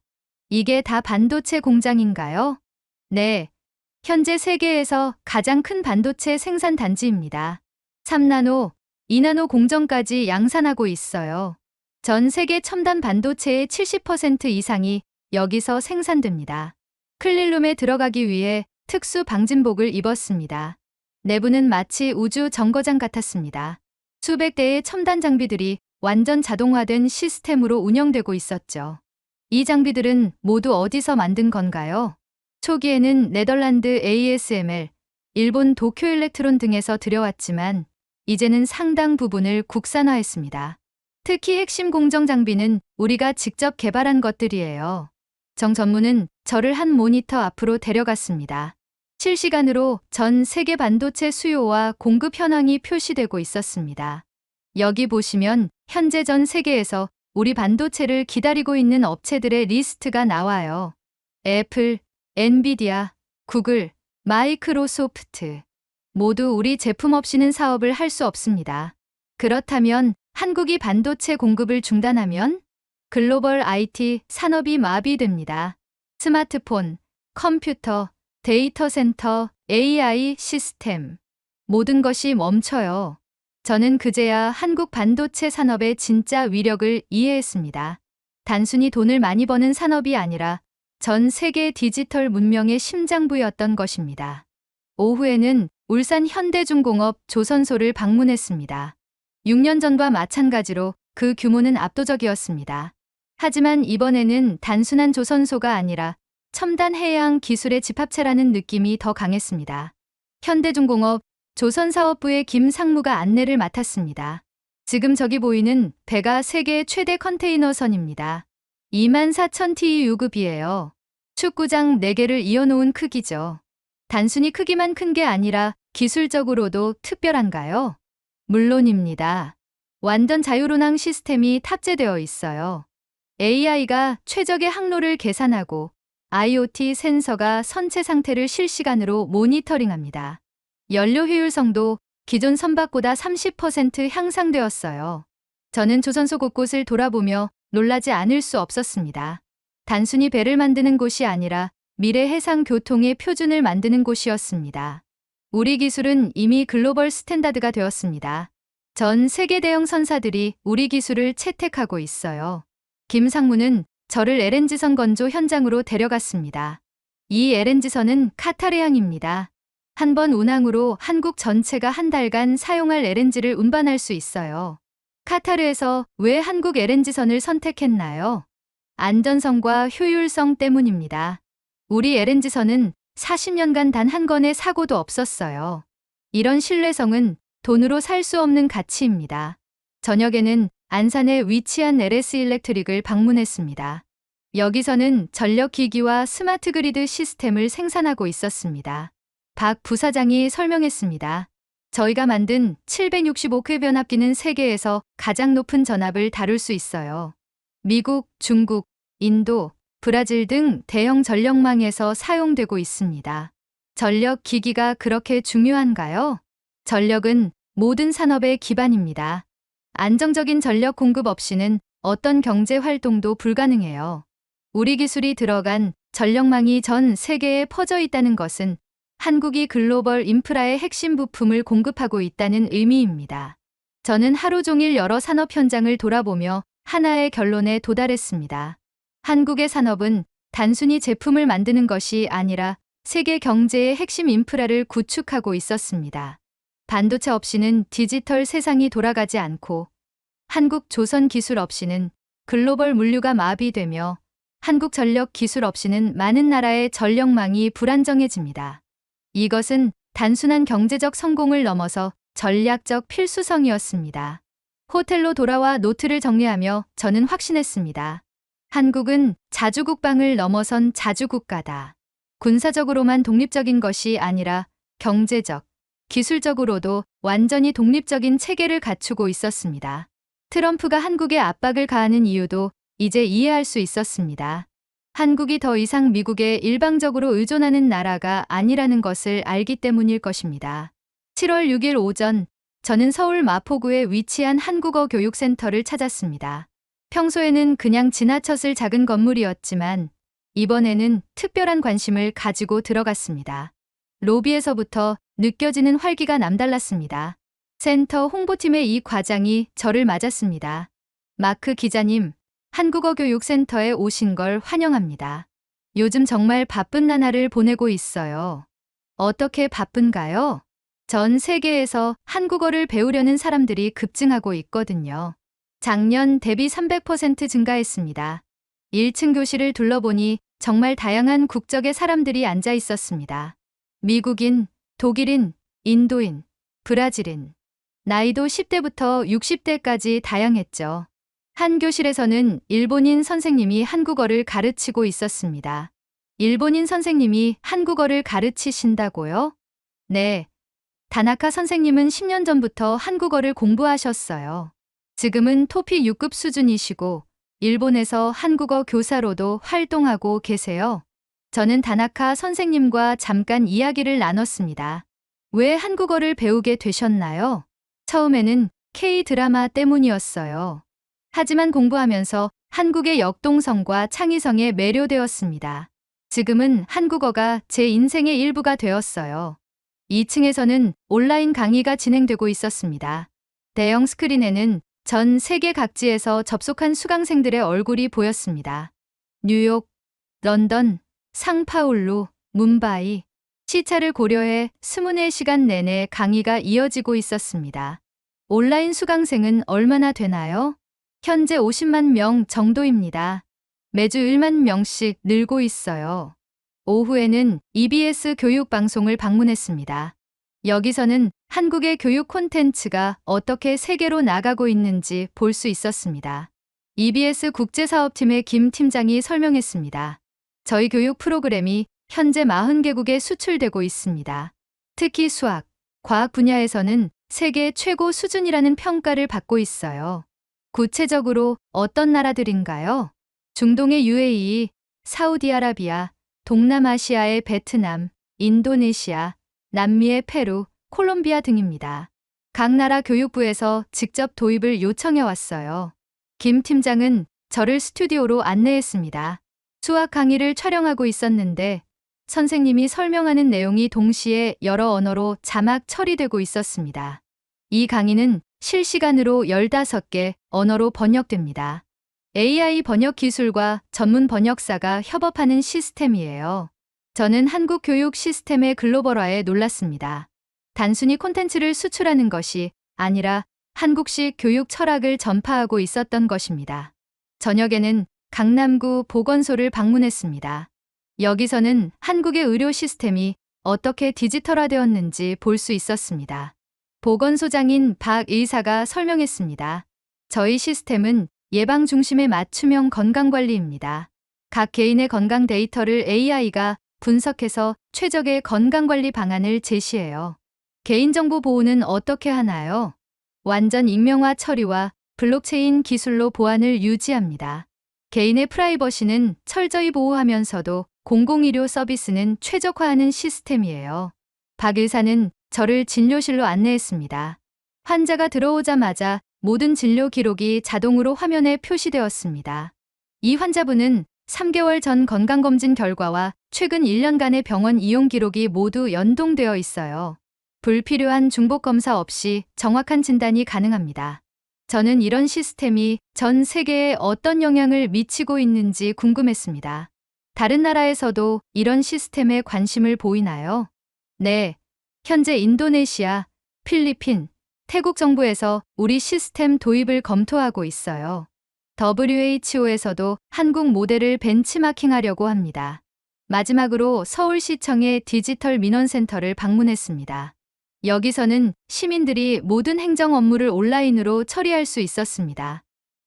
이게 다 반도체 공장인가요? 네. 현재 세계에서 가장 큰 반도체 생산 단지입니다. 3나노, 2나노 공정까지 양산하고 있어요. 전 세계 첨단 반도체의 70% 이상이 여기서 생산됩니다. 클린룸에 들어가기 위해 특수 방진복을 입었습니다. 내부는 마치 우주 정거장 같았습니다. 수백 대의 첨단 장비들이 완전 자동화된 시스템으로 운영되고 있었죠. 이 장비들은 모두 어디서 만든 건가요? 초기에는 네덜란드 ASML, 일본 도쿄일렉트론 등에서 들여왔지만 이제는 상당 부분을 국산화했습니다. 특히 핵심 공정 장비는 우리가 직접 개발한 것들이에요. 정 전무는 저를 한 모니터 앞으로 데려갔습니다. 실시간으로 전 세계 반도체 수요와 공급 현황이 표시되고 있었습니다. 여기 보시면 현재 전 세계에서 우리 반도체를 기다리고 있는 업체들의 리스트가 나와요. 애플, 엔비디아, 구글, 마이크로소프트. 모두 우리 제품 없이는 사업을 할 수 없습니다. 그렇다면 한국이 반도체 공급을 중단하면 글로벌 IT 산업이 마비됩니다. 스마트폰, 컴퓨터, 데이터 센터, AI 시스템. 모든 것이 멈춰요. 저는 그제야 한국 반도체 산업의 진짜 위력을 이해했습니다. 단순히 돈을 많이 버는 산업이 아니라 전 세계 디지털 문명의 심장부였던 것입니다. 오후에는 울산 현대중공업 조선소를 방문했습니다. 6년 전과 마찬가지로 그 규모는 압도적이었습니다. 하지만 이번에는 단순한 조선소가 아니라 첨단 해양 기술의 집합체라는 느낌이 더 강했습니다. 현대중공업 조선사업부의 김상무가 안내를 맡았습니다. 지금 저기 보이는 배가 세계 최대 컨테이너선입니다. 24,000TE 유급이에요. 축구장 4개를 이어놓은 크기죠. 단순히 크기만 큰 게 아니라 기술적으로도 특별한가요? 물론입니다. 완전 자율운항 시스템이 탑재되어 있어요. AI가 최적의 항로를 계산하고 IoT 센서가 선체 상태를 실시간으로 모니터링합니다. 연료 효율성도 기존 선박보다 30% 향상되었어요. 저는 조선소 곳곳을 돌아보며 놀라지 않을 수 없었습니다. 단순히 배를 만드는 곳이 아니라 미래 해상 교통의 표준을 만드는 곳이었습니다. 우리 기술은 이미 글로벌 스탠다드가 되었습니다. 전 세계 대형 선사들이 우리 기술을 채택하고 있어요. 김상무는 저를 LNG선 건조 현장으로 데려갔습니다. 이 LNG선은 카타르향입니다. 한 번 운항으로 한국 전체가 한 달간 사용할 LNG를 운반할 수 있어요. 카타르에서 왜 한국 LNG선을 선택했나요? 안전성과 효율성 때문입니다. 우리 LNG선은 40년간 단 한 건의 사고도 없었어요. 이런 신뢰성은 돈으로 살 수 없는 가치입니다. 저녁에는 안산에 위치한 LS 일렉트릭을 방문했습니다. 여기서는 전력기기와 스마트 그리드 시스템을 생산하고 있었습니다. 박 부사장이 설명했습니다. 저희가 만든 765크 변압기는 세계에서 가장 높은 전압을 다룰 수 있어요. 미국, 중국, 인도, 브라질 등 대형 전력망에서 사용되고 있습니다. 전력 기기가 그렇게 중요한가요? 전력은 모든 산업의 기반입니다. 안정적인 전력 공급 없이는 어떤 경제 활동도 불가능해요. 우리 기술이 들어간 전력망이 전 세계에 퍼져 있다는 것은 한국이 글로벌 인프라의 핵심 부품을 공급하고 있다는 의미입니다. 저는 하루 종일 여러 산업 현장을 돌아보며 하나의 결론에 도달했습니다. 한국의 산업은 단순히 제품을 만드는 것이 아니라 세계 경제의 핵심 인프라를 구축하고 있었습니다. 반도체 없이는 디지털 세상이 돌아가지 않고 한국 조선 기술 없이는 글로벌 물류가 마비되며 한국 전력 기술 없이는 많은 나라의 전력망이 불안정해집니다. 이것은 단순한 경제적 성공을 넘어서 전략적 필수성이었습니다. 호텔로 돌아와 노트를 정리하며 저는 확신했습니다. 한국은 자주국방을 넘어선 자주국가다. 군사적으로만 독립적인 것이 아니라 경제적, 기술적으로도 완전히 독립적인 체계를 갖추고 있었습니다. 트럼프가 한국에 압박을 가하는 이유도 이제 이해할 수 있었습니다. 한국이 더 이상 미국에 일방적으로 의존하는 나라가 아니라는 것을 알기 때문일 것입니다. 7월 6일 오전, 저는 서울 마포구에 위치한 한국어 교육센터를 찾았습니다. 평소에는 그냥 지나쳤을 작은 건물이었지만 이번에는 특별한 관심을 가지고 들어갔습니다. 로비에서부터 느껴지는 활기가 남달랐습니다. 센터 홍보팀의 이 과장이 저를 맞았습니다. 마크 기자님, 한국어 교육센터에 오신 걸 환영합니다. 요즘 정말 바쁜 나날을 보내고 있어요. 어떻게 바쁜가요? 전 세계에서 한국어를 배우려는 사람들이 급증하고 있거든요. 작년 대비 300% 증가했습니다. 1층 교실을 둘러보니 정말 다양한 국적의 사람들이 앉아 있었습니다. 미국인, 독일인, 인도인, 브라질인, 나이도 10대부터 60대까지 다양했죠. 한 교실에서는 일본인 선생님이 한국어를 가르치고 있었습니다. 일본인 선생님이 한국어를 가르치신다고요? 네. 다나카 선생님은 10년 전부터 한국어를 공부하셨어요. 지금은 토픽 6급 수준이시고 일본에서 한국어 교사로도 활동하고 계세요. 저는 다나카 선생님과 잠깐 이야기를 나눴습니다. 왜 한국어를 배우게 되셨나요? 처음에는 K-드라마 때문이었어요. 하지만 공부하면서 한국의 역동성과 창의성에 매료되었습니다. 지금은 한국어가 제 인생의 일부가 되었어요. 2층에서는 온라인 강의가 진행되고 있었습니다. 대형 스크린에는 전 세계 각지에서 접속한 수강생들의 얼굴이 보였습니다. 뉴욕, 런던, 상파울루, 뭄바이, 시차를 고려해 24시간 내내 강의가 이어지고 있었습니다. 온라인 수강생은 얼마나 되나요? 현재 50만 명 정도입니다. 매주 1만 명씩 늘고 있어요. 오후에는 EBS 교육방송을 방문했습니다. 여기서는 한국의 교육 콘텐츠가 어떻게 세계로 나가고 있는지 볼 수 있었습니다. EBS 국제사업팀의 김 팀장이 설명했습니다. 저희 교육 프로그램이 현재 40개국에 수출되고 있습니다. 특히 수학, 과학 분야에서는 세계 최고 수준이라는 평가를 받고 있어요. 구체적으로 어떤 나라들인가요? 중동의 UAE, 사우디아라비아, 동남아시아의 베트남, 인도네시아, 남미의 페루, 콜롬비아 등입니다. 각 나라 교육부에서 직접 도입을 요청해 왔어요. 김 팀장은 저를 스튜디오로 안내했습니다. 수학 강의를 촬영하고 있었는데 선생님이 설명하는 내용이 동시에 여러 언어로 자막 처리되고 있었습니다. 이 강의는 실시간으로 15개 언어로 번역됩니다. AI 번역 기술과 전문 번역사가 협업하는 시스템이에요. 저는 한국 교육 시스템의 글로벌화에 놀랐습니다. 단순히 콘텐츠를 수출하는 것이 아니라 한국식 교육 철학을 전파하고 있었던 것입니다. 저녁에는 강남구 보건소를 방문했습니다. 여기서는 한국의 의료 시스템이 어떻게 디지털화되었는지 볼 수 있었습니다. 보건소장인 박 의사가 설명했습니다. 저희 시스템은 예방 중심의 맞춤형 건강관리입니다. 각 개인의 건강 데이터를 AI가 분석해서 최적의 건강관리 방안을 제시해요. 개인정보 보호는 어떻게 하나요? 완전 익명화 처리와 블록체인 기술로 보안을 유지합니다. 개인의 프라이버시는 철저히 보호하면서도 공공의료 서비스는 최적화하는 시스템이에요. 박 의사는 저를 진료실로 안내했습니다. 환자가 들어오자마자 모든 진료 기록이 자동으로 화면에 표시되었습니다. 이 환자분은 3개월 전 건강검진 결과와 최근 1년간의 병원 이용 기록이 모두 연동되어 있어요. 불필요한 중복 검사 없이 정확한 진단이 가능합니다. 저는 이런 시스템이 전 세계에 어떤 영향을 미치고 있는지 궁금했습니다. 다른 나라에서도 이런 시스템에 관심을 보이나요? 네. 현재 인도네시아, 필리핀, 태국 정부에서 우리 시스템 도입을 검토하고 있어요. WHO에서도 한국 모델을 벤치마킹하려고 합니다. 마지막으로 서울시청의 디지털 민원센터를 방문했습니다. 여기서는 시민들이 모든 행정 업무를 온라인으로 처리할 수 있었습니다.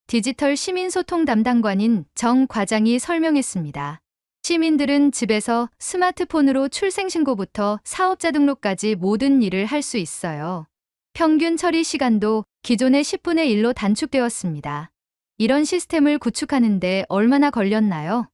디지털 시민소통 담당관인 정 과장이 설명했습니다. 시민들은 집에서 스마트폰으로 출생신고부터 사업자 등록까지 모든 일을 할 수 있어요. 평균 처리 시간도 기존의 10분의 1로 단축되었습니다. 이런 시스템을 구축하는데 얼마나 걸렸나요?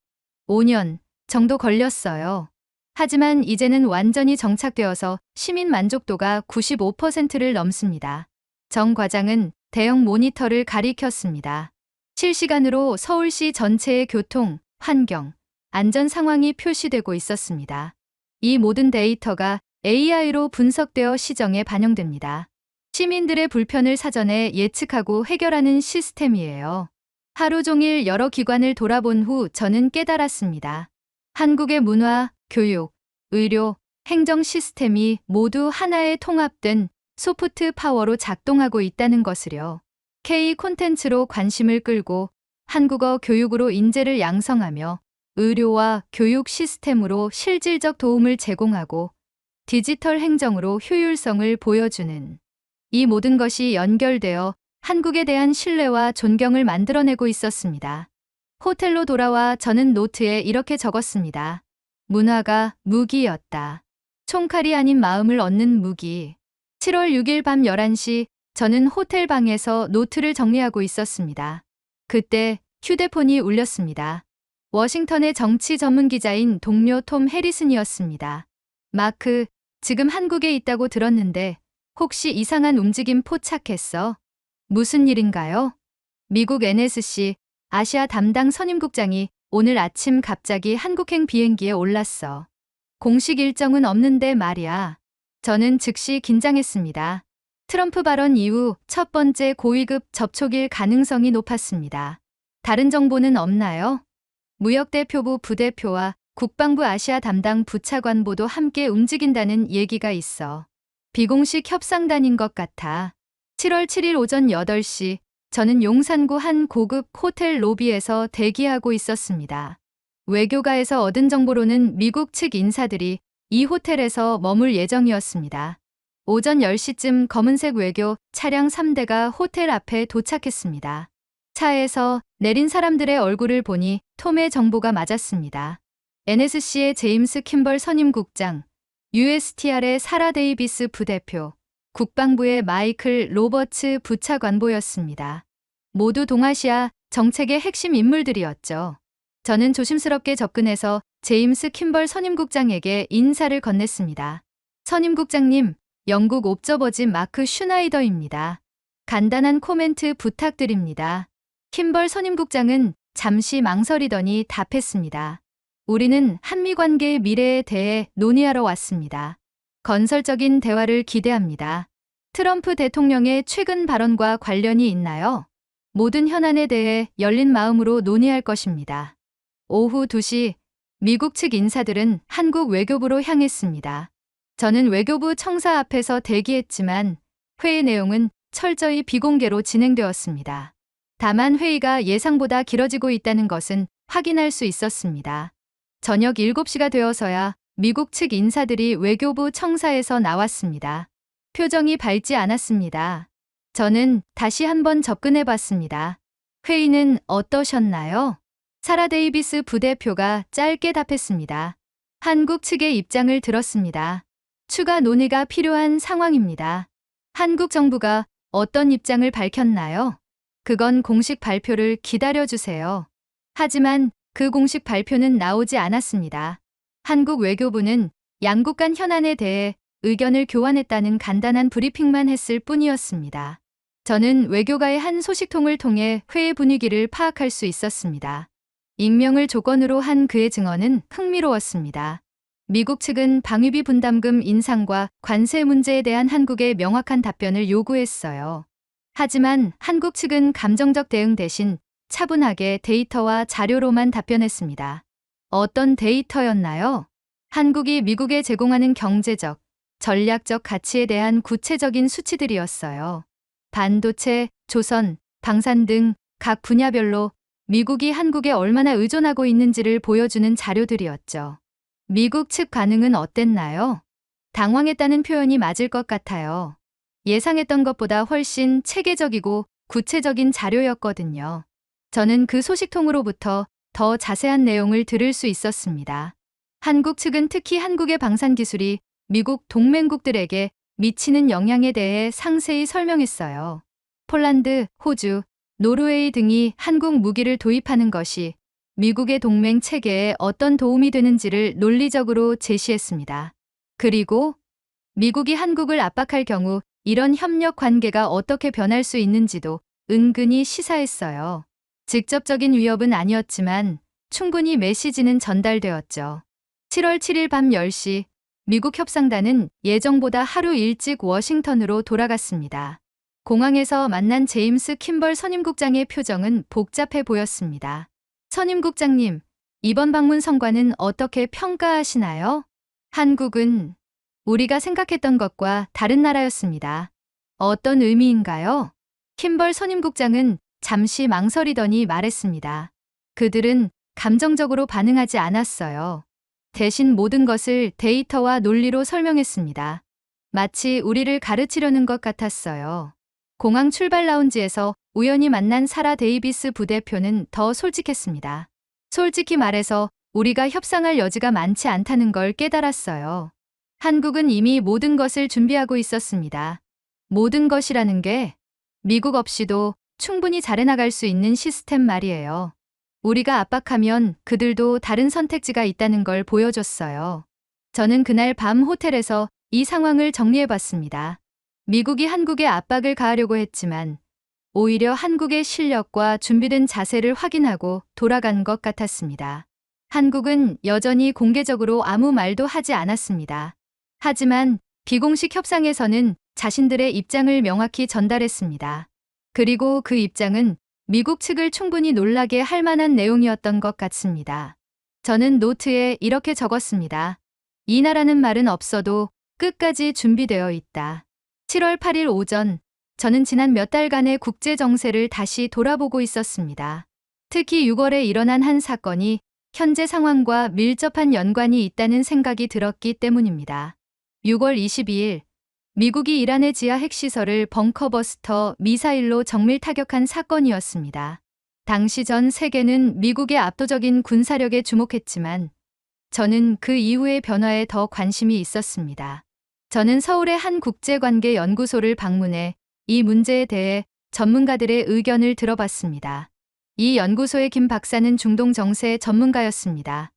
5년 정도 걸렸어요. 하지만 이제는 완전히 정착되어서 시민 만족도가 95%를 넘습니다. 정 과장은 대형 모니터를 가리켰습니다. 실시간으로 서울시 전체의 교통, 환경, 안전 상황이 표시되고 있었습니다. 이 모든 데이터가 AI로 분석되어 시정에 반영됩니다. 시민들의 불편을 사전에 예측하고 해결하는 시스템이에요. 하루 종일 여러 기관을 돌아본 후 저는 깨달았습니다. 한국의 문화, 교육, 의료, 행정 시스템이 모두 하나의 통합된 소프트 파워로 작동하고 있다는 것을요. K 콘텐츠로 관심을 끌고 한국어 교육으로 인재를 양성하며 의료와 교육 시스템으로 실질적 도움을 제공하고 디지털 행정으로 효율성을 보여주는 이 모든 것이 연결되어 한국에 대한 신뢰와 존경을 만들어내고 있었습니다. 호텔로 돌아와 저는 노트에 이렇게 적었습니다. 문화가 무기였다. 총칼이 아닌 마음을 얻는 무기. 7월 6일 밤 11시 저는 호텔 방에서 노트를 정리하고 있었습니다. 그때 휴대폰이 울렸습니다. 워싱턴의 정치 전문 기자인 동료 톰 해리슨이었습니다. 마크, 지금 한국에 있다고 들었는데 혹시 이상한 움직임 포착했어? 무슨 일인가요? 미국 NSC 아시아 담당 선임국장이 오늘 아침 갑자기 한국행 비행기에 올랐어. 공식 일정은 없는데 말이야. 저는 즉시 긴장했습니다. 트럼프 발언 이후 첫 번째 고위급 접촉일 가능성이 높았습니다. 다른 정보는 없나요? 무역대표부 부대표와 국방부 아시아 담당 부차관보도 함께 움직인다는 얘기가 있어. 비공식 협상단인 것 같아. 7월 7일 오전 8시 저는 용산구 한 고급 호텔 로비에서 대기하고 있었습니다. 외교가에서 얻은 정보로는 미국 측 인사들이 이 호텔에서 머물 예정이었습니다. 오전 10시쯤 검은색 외교 차량 3대가 호텔 앞에 도착했습니다. 차에서 내린 사람들의 얼굴을 보니 톰의 정보가 맞았습니다. NSC의 제임스 킴벌 선임국장, USTR의 사라 데이비스 부대표, 국방부의 마이클 로버츠 부차관보였습니다. 모두 동아시아 정책의 핵심 인물들이었죠. 저는 조심스럽게 접근해서 제임스 킴벌 선임국장에게 인사를 건넸습니다. 선임국장님, 영국 옵저버진 마크 슈나이더입니다. 간단한 코멘트 부탁드립니다. 킴벌 선임국장은 잠시 망설이더니 답했습니다. 우리는 한미 관계의 미래에 대해 논의하러 왔습니다. 건설적인 대화를 기대합니다. 트럼프 대통령의 최근 발언과 관련이 있나요? 모든 현안에 대해 열린 마음으로 논의할 것입니다. 오후 2시 미국 측 인사들은 한국 외교부로 향했습니다. 저는 외교부 청사 앞에서 대기했지만 회의 내용은 철저히 비공개로 진행되었습니다. 다만 회의가 예상보다 길어지고 있다는 것은 확인할 수 있었습니다. 저녁 7시가 되어서야 미국 측 인사들이 외교부 청사에서 나왔습니다. 표정이 밝지 않았습니다. 저는 다시 한번 접근해 봤습니다. 회의는 어떠셨나요? 사라 데이비스 부대표가 짧게 답했습니다. 한국 측의 입장을 들었습니다. 추가 논의가 필요한 상황입니다. 한국 정부가 어떤 입장을 밝혔나요? 그건 공식 발표를 기다려주세요. 하지만 그 공식 발표는 나오지 않았습니다. 한국 외교부는 양국 간 현안에 대해 의견을 교환했다는 간단한 브리핑만 했을 뿐이었습니다. 저는 외교가의 한 소식통을 통해 회의 분위기를 파악할 수 있었습니다. 익명을 조건으로 한 그의 증언은 흥미로웠습니다. 미국 측은 방위비 분담금 인상과 관세 문제에 대한 한국의 명확한 답변을 요구했어요. 하지만 한국 측은 감정적 대응 대신 차분하게 데이터와 자료로만 답변했습니다. 어떤 데이터였나요? 한국이 미국에 제공하는 경제적, 전략적 가치에 대한 구체적인 수치들이었어요. 반도체, 조선, 방산 등 각 분야별로 미국이 한국에 얼마나 의존하고 있는지를 보여주는 자료들이었죠. 미국 측 반응은 어땠나요? 당황했다는 표현이 맞을 것 같아요. 예상했던 것보다 훨씬 체계적이고 구체적인 자료였거든요. 저는 그 소식통으로부터 더 자세한 내용을 들을 수 있었습니다. 한국 측은 특히 한국의 방산 기술이 미국 동맹국들에게 미치는 영향에 대해 상세히 설명했어요. 폴란드, 호주, 노르웨이 등이 한국 무기를 도입하는 것이 미국의 동맹 체계에 어떤 도움이 되는지를 논리적으로 제시했습니다. 그리고 미국이 한국을 압박할 경우 이런 협력 관계가 어떻게 변할 수 있는지도 은근히 시사했어요. 직접적인 위협은 아니었지만 충분히 메시지는 전달되었죠. 7월 7일 밤 10시 미국 협상단은 예정보다 하루 일찍 워싱턴으로 돌아갔습니다. 공항에서 만난 제임스 킴벌 선임국장의 표정은 복잡해 보였습니다. 선임국장님, 이번 방문 성과는 어떻게 평가하시나요? 한국은 우리가 생각했던 것과 다른 나라였습니다. 어떤 의미인가요? 킴벌 선임국장은 잠시 망설이더니 말했습니다. 그들은 감정적으로 반응하지 않았어요. 대신 모든 것을 데이터와 논리로 설명했습니다. 마치 우리를 가르치려는 것 같았어요. 공항 출발 라운지에서 우연히 만난 사라 데이비스 부대표는 더 솔직했습니다. 솔직히 말해서 우리가 협상할 여지가 많지 않다는 걸 깨달았어요. 한국은 이미 모든 것을 준비하고 있었습니다. 모든 것이라는 게 미국 없이도 충분히 잘해나갈 수 있는 시스템 말이에요. 우리가 압박하면 그들도 다른 선택지가 있다는 걸 보여줬어요. 저는 그날 밤 호텔에서 이 상황을 정리해봤습니다. 미국이 한국에 압박을 가하려고 했지만 오히려 한국의 실력과 준비된 자세를 확인하고 돌아간 것 같았습니다. 한국은 여전히 공개적으로 아무 말도 하지 않았습니다. 하지만 비공식 협상에서는 자신들의 입장을 명확히 전달했습니다. 그리고 그 입장은 미국 측을 충분히 놀라게 할 만한 내용이었던 것 같습니다. 저는 노트에 이렇게 적었습니다. 이 나라는 말은 없어도 끝까지 준비되어 있다. 7월 8일 오전, 저는 지난 몇 달간의 국제 정세를 다시 돌아보고 있었습니다. 특히 6월에 일어난 한 사건이 현재 상황과 밀접한 연관이 있다는 생각이 들었기 때문입니다. 6월 22일, 미국이 이란의 지하 핵시설을 벙커버스터 미사일로 정밀 타격한 사건이었습니다. 당시 전 세계는 미국의 압도적인 군사력에 주목했지만 저는 그 이후의 변화에 더 관심이 있었습니다. 저는 서울의 한 국제관계 연구소를 방문해 이 문제에 대해 전문가들의 의견을 들어봤습니다. 이 연구소의 김 박사는 중동 정세 전문가였습니다.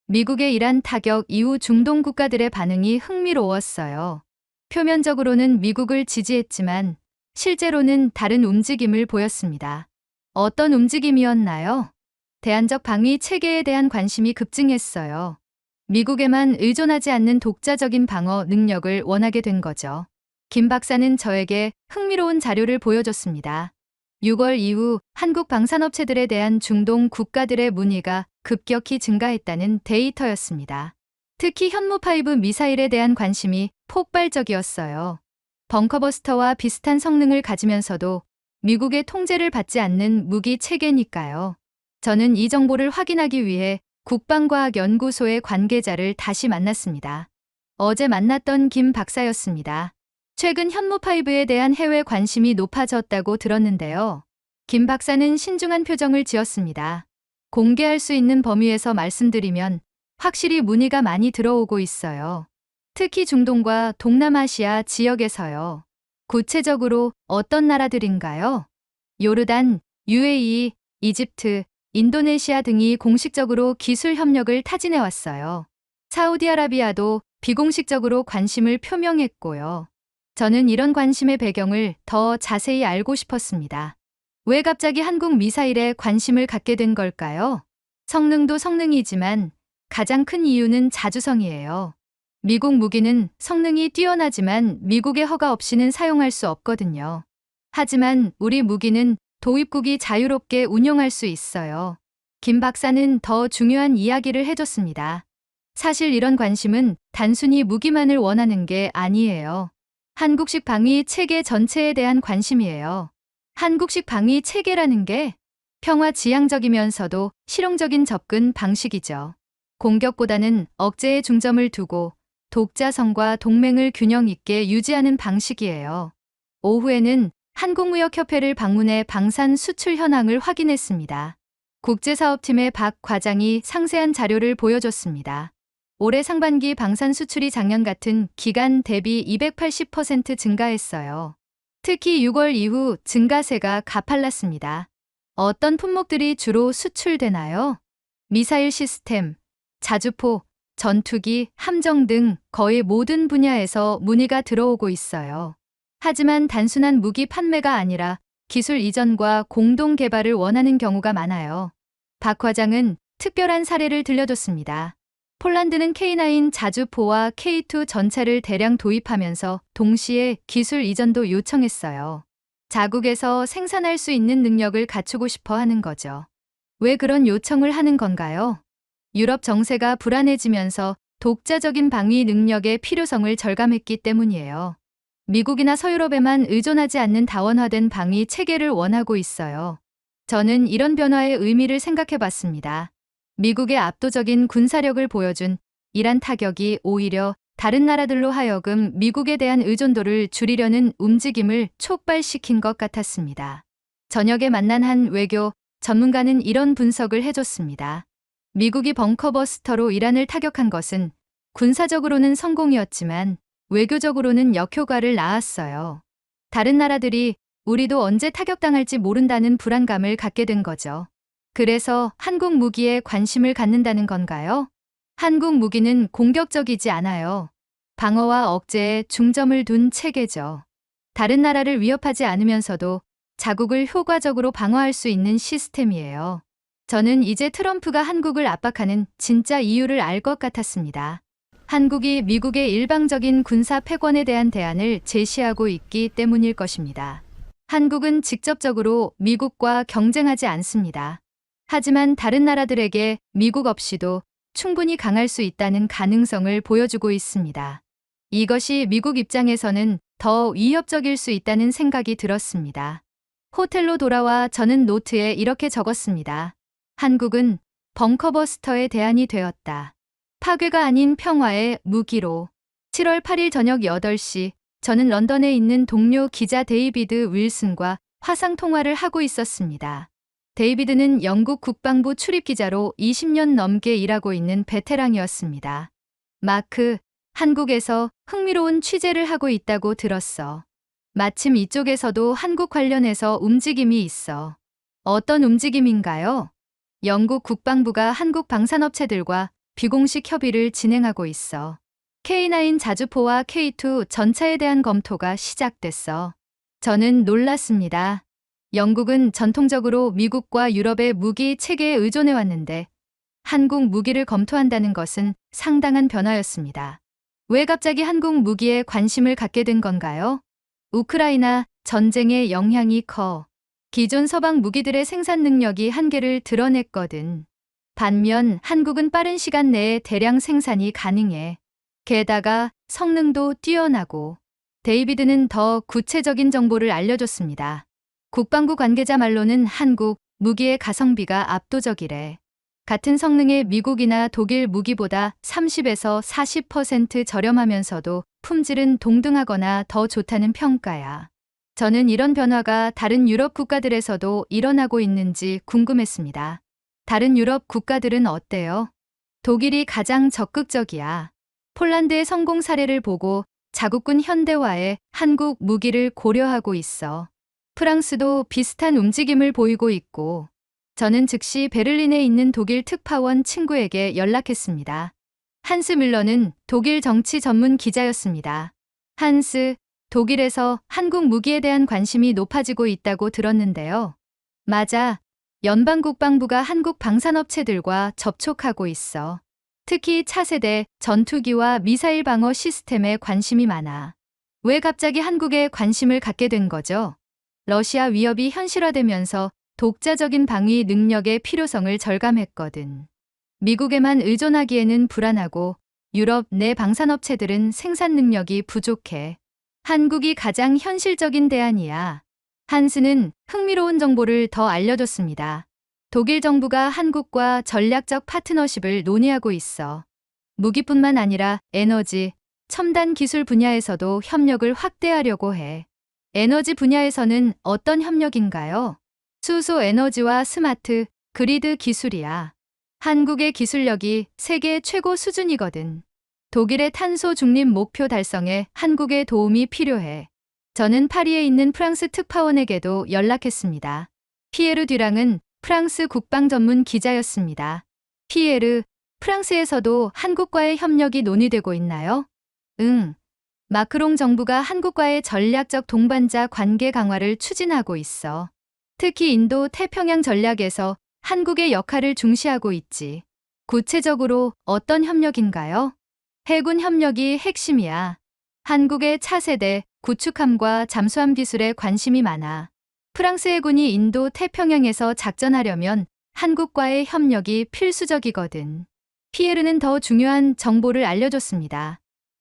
미국의 이란 타격 이후 중동 국가들의 반응이 흥미로웠어요. 표면적으로는 미국을 지지했지만 실제로는 다른 움직임을 보였습니다. 어떤 움직임이었나요? 대안적 방위 체계에 대한 관심이 급증했어요. 미국에만 의존하지 않는 독자적인 방어 능력을 원하게 된 거죠. 김 박사는 저에게 흥미로운 자료를 보여줬습니다. 6월 이후 한국 방산업체들에 대한 중동 국가들의 문의가 급격히 증가했다는 데이터였습니다. 특히 현무5 미사일에 대한 관심이 폭발적이었어요. 벙커버스터와 비슷한 성능을 가지면서도 미국의 통제를 받지 않는 무기 체계니까요. 저는 이 정보를 확인하기 위해 국방과학연구소의 관계자를 다시 만났습니다. 어제 만났던 김 박사였습니다. 최근 현무5에 대한 해외 관심이 높아졌다고 들었는데요. 김 박사는 신중한 표정을 지었습니다. 공개할 수 있는 범위에서 말씀드리면 확실히 문의가 많이 들어오고 있어요. 특히 중동과 동남아시아 지역에서요. 구체적으로 어떤 나라들인가요? 요르단, UAE, 이집트, 인도네시아 등이 공식적으로 기술 협력을 타진해 왔어요. 사우디아라비아도 비공식적으로 관심을 표명했고요. 저는 이런 관심의 배경을 더 자세히 알고 싶었습니다. 왜 갑자기 한국 미사일에 관심을 갖게 된 걸까요? 성능도 성능이지만 가장 큰 이유는 자주성이에요. 미국 무기는 성능이 뛰어나지만 미국의 허가 없이는 사용할 수 없거든요. 하지만 우리 무기는 도입국이 자유롭게 운용할 수 있어요. 김 박사는 더 중요한 이야기를 해줬습니다. 사실 이런 관심은 단순히 무기만을 원하는 게 아니에요. 한국식 방위 체계 전체에 대한 관심이에요. 한국식 방위 체계라는 게 평화 지향적이면서도 실용적인 접근 방식이죠. 공격보다는 억제에 중점을 두고 독자성과 동맹을 균형 있게 유지하는 방식이에요. 오후에는 한국무역협회를 방문해 방산 수출 현황을 확인했습니다. 국제사업팀의 박 과장이 상세한 자료를 보여줬습니다. 올해 상반기 방산 수출이 작년 같은 기간 대비 280% 증가했어요. 특히 6월 이후 증가세가 가팔랐습니다. 어떤 품목들이 주로 수출되나요? 미사일 시스템, 자주포, 전투기, 함정 등 거의 모든 분야에서 문의가 들어오고 있어요. 하지만 단순한 무기 판매가 아니라 기술 이전과 공동 개발을 원하는 경우가 많아요. 박 과장은 특별한 사례를 들려줬습니다. 폴란드는 K9 자주포와 K2 전차를 대량 도입하면서 동시에 기술 이전도 요청했어요. 자국에서 생산할 수 있는 능력을 갖추고 싶어 하는 거죠. 왜 그런 요청을 하는 건가요? 유럽 정세가 불안해지면서 독자적인 방위 능력의 필요성을 절감했기 때문이에요. 미국이나 서유럽에만 의존하지 않는 다원화된 방위 체계를 원하고 있어요. 저는 이런 변화의 의미를 생각해 봤습니다. 미국의 압도적인 군사력을 보여준 이란 타격이 오히려 다른 나라들로 하여금 미국에 대한 의존도를 줄이려는 움직임을 촉발시킨 것 같았습니다. 저녁에 만난 한 외교 전문가는 이런 분석을 해줬습니다. 미국이 벙커버스터로 이란을 타격한 것은 군사적으로는 성공이었지만 외교적으로는 역효과를 낳았어요. 다른 나라들이 우리도 언제 타격당할지 모른다는 불안감을 갖게 된 거죠. 그래서 한국 무기에 관심을 갖는다는 건가요? 한국 무기는 공격적이지 않아요. 방어와 억제에 중점을 둔 체계죠. 다른 나라를 위협하지 않으면서도 자국을 효과적으로 방어할 수 있는 시스템이에요. 저는 이제 트럼프가 한국을 압박하는 진짜 이유를 알 것 같았습니다. 한국이 미국의 일방적인 군사 패권에 대한 대안을 제시하고 있기 때문일 것입니다. 한국은 직접적으로 미국과 경쟁하지 않습니다. 하지만 다른 나라들에게 미국 없이도 충분히 강할 수 있다는 가능성을 보여주고 있습니다. 이것이 미국 입장에서는 더 위협적일 수 있다는 생각이 들었습니다. 호텔로 돌아와 저는 노트에 이렇게 적었습니다. 한국은 벙커버스터의 대안이 되었다. 파괴가 아닌 평화의 무기로. 7월 8일 저녁 8시 저는 런던에 있는 동료 기자 데이비드 윌슨과 화상 통화를 하고 있었습니다. 데이비드는 영국 국방부 출입기자로 20년 넘게 일하고 있는 베테랑이었습니다. 마크, 한국에서 흥미로운 취재를 하고 있다고 들었어. 마침 이쪽에서도 한국 관련해서 움직임이 있어. 어떤 움직임인가요? 영국 국방부가 한국 방산업체들과 비공식 협의를 진행하고 있어. K9 자주포와 K2 전차에 대한 검토가 시작됐어. 저는 놀랐습니다. 영국은 전통적으로 미국과 유럽의 무기 체계에 의존해왔는데 한국 무기를 검토한다는 것은 상당한 변화였습니다. 왜 갑자기 한국 무기에 관심을 갖게 된 건가요? 우크라이나 전쟁의 영향이 커. 기존 서방 무기들의 생산 능력이 한계를 드러냈거든. 반면 한국은 빠른 시간 내에 대량 생산이 가능해. 게다가 성능도 뛰어나고. 데이비드는 더 구체적인 정보를 알려줬습니다. 국방부 관계자 말로는 한국 무기의 가성비가 압도적이래. 같은 성능의 미국이나 독일 무기보다 30에서 40% 저렴하면서도 품질은 동등하거나 더 좋다는 평가야. 저는 이런 변화가 다른 유럽 국가들에서도 일어나고 있는지 궁금했습니다. 다른 유럽 국가들은 어때요? 독일이 가장 적극적이야. 폴란드의 성공 사례를 보고 자국군 현대화에 한국 무기를 고려하고 있어. 프랑스도 비슷한 움직임을 보이고 있고, 저는 즉시 베를린에 있는 독일 특파원 친구에게 연락했습니다. 한스 뮬러는 독일 정치 전문 기자였습니다. 한스, 독일에서 한국 무기에 대한 관심이 높아지고 있다고 들었는데요. 맞아. 연방국방부가 한국 방산업체들과 접촉하고 있어. 특히 차세대 전투기와 미사일 방어 시스템에 관심이 많아. 왜 갑자기 한국에 관심을 갖게 된 거죠? 러시아 위협이 현실화되면서 독자적인 방위 능력의 필요성을 절감했거든. 미국에만 의존하기에는 불안하고 유럽 내 방산업체들은 생산 능력이 부족해. 한국이 가장 현실적인 대안이야. 한스는 흥미로운 정보를 더 알려줬습니다. 독일 정부가 한국과 전략적 파트너십을 논의하고 있어. 무기뿐만 아니라 에너지, 첨단 기술 분야에서도 협력을 확대하려고 해. 에너지 분야에서는 어떤 협력인가요? 수소 에너지와 스마트, 그리드 기술이야. 한국의 기술력이 세계 최고 수준이거든. 독일의 탄소 중립 목표 달성에 한국의 도움이 필요해. 저는 파리에 있는 프랑스 특파원에게도 연락했습니다. 피에르 듀랑은 프랑스 국방 전문 기자였습니다. 피에르, 프랑스에서도 한국과의 협력이 논의되고 있나요? 응. 마크롱 정부가 한국과의 전략적 동반자 관계 강화를 추진하고 있어. 특히 인도 태평양 전략에서 한국의 역할을 중시하고 있지. 구체적으로 어떤 협력인가요? 해군 협력이 핵심이야. 한국의 차세대, 구축함과 잠수함 기술에 관심이 많아. 프랑스 해군이 인도 태평양에서 작전하려면 한국과의 협력이 필수적이거든. 피에르는 더 중요한 정보를 알려줬습니다.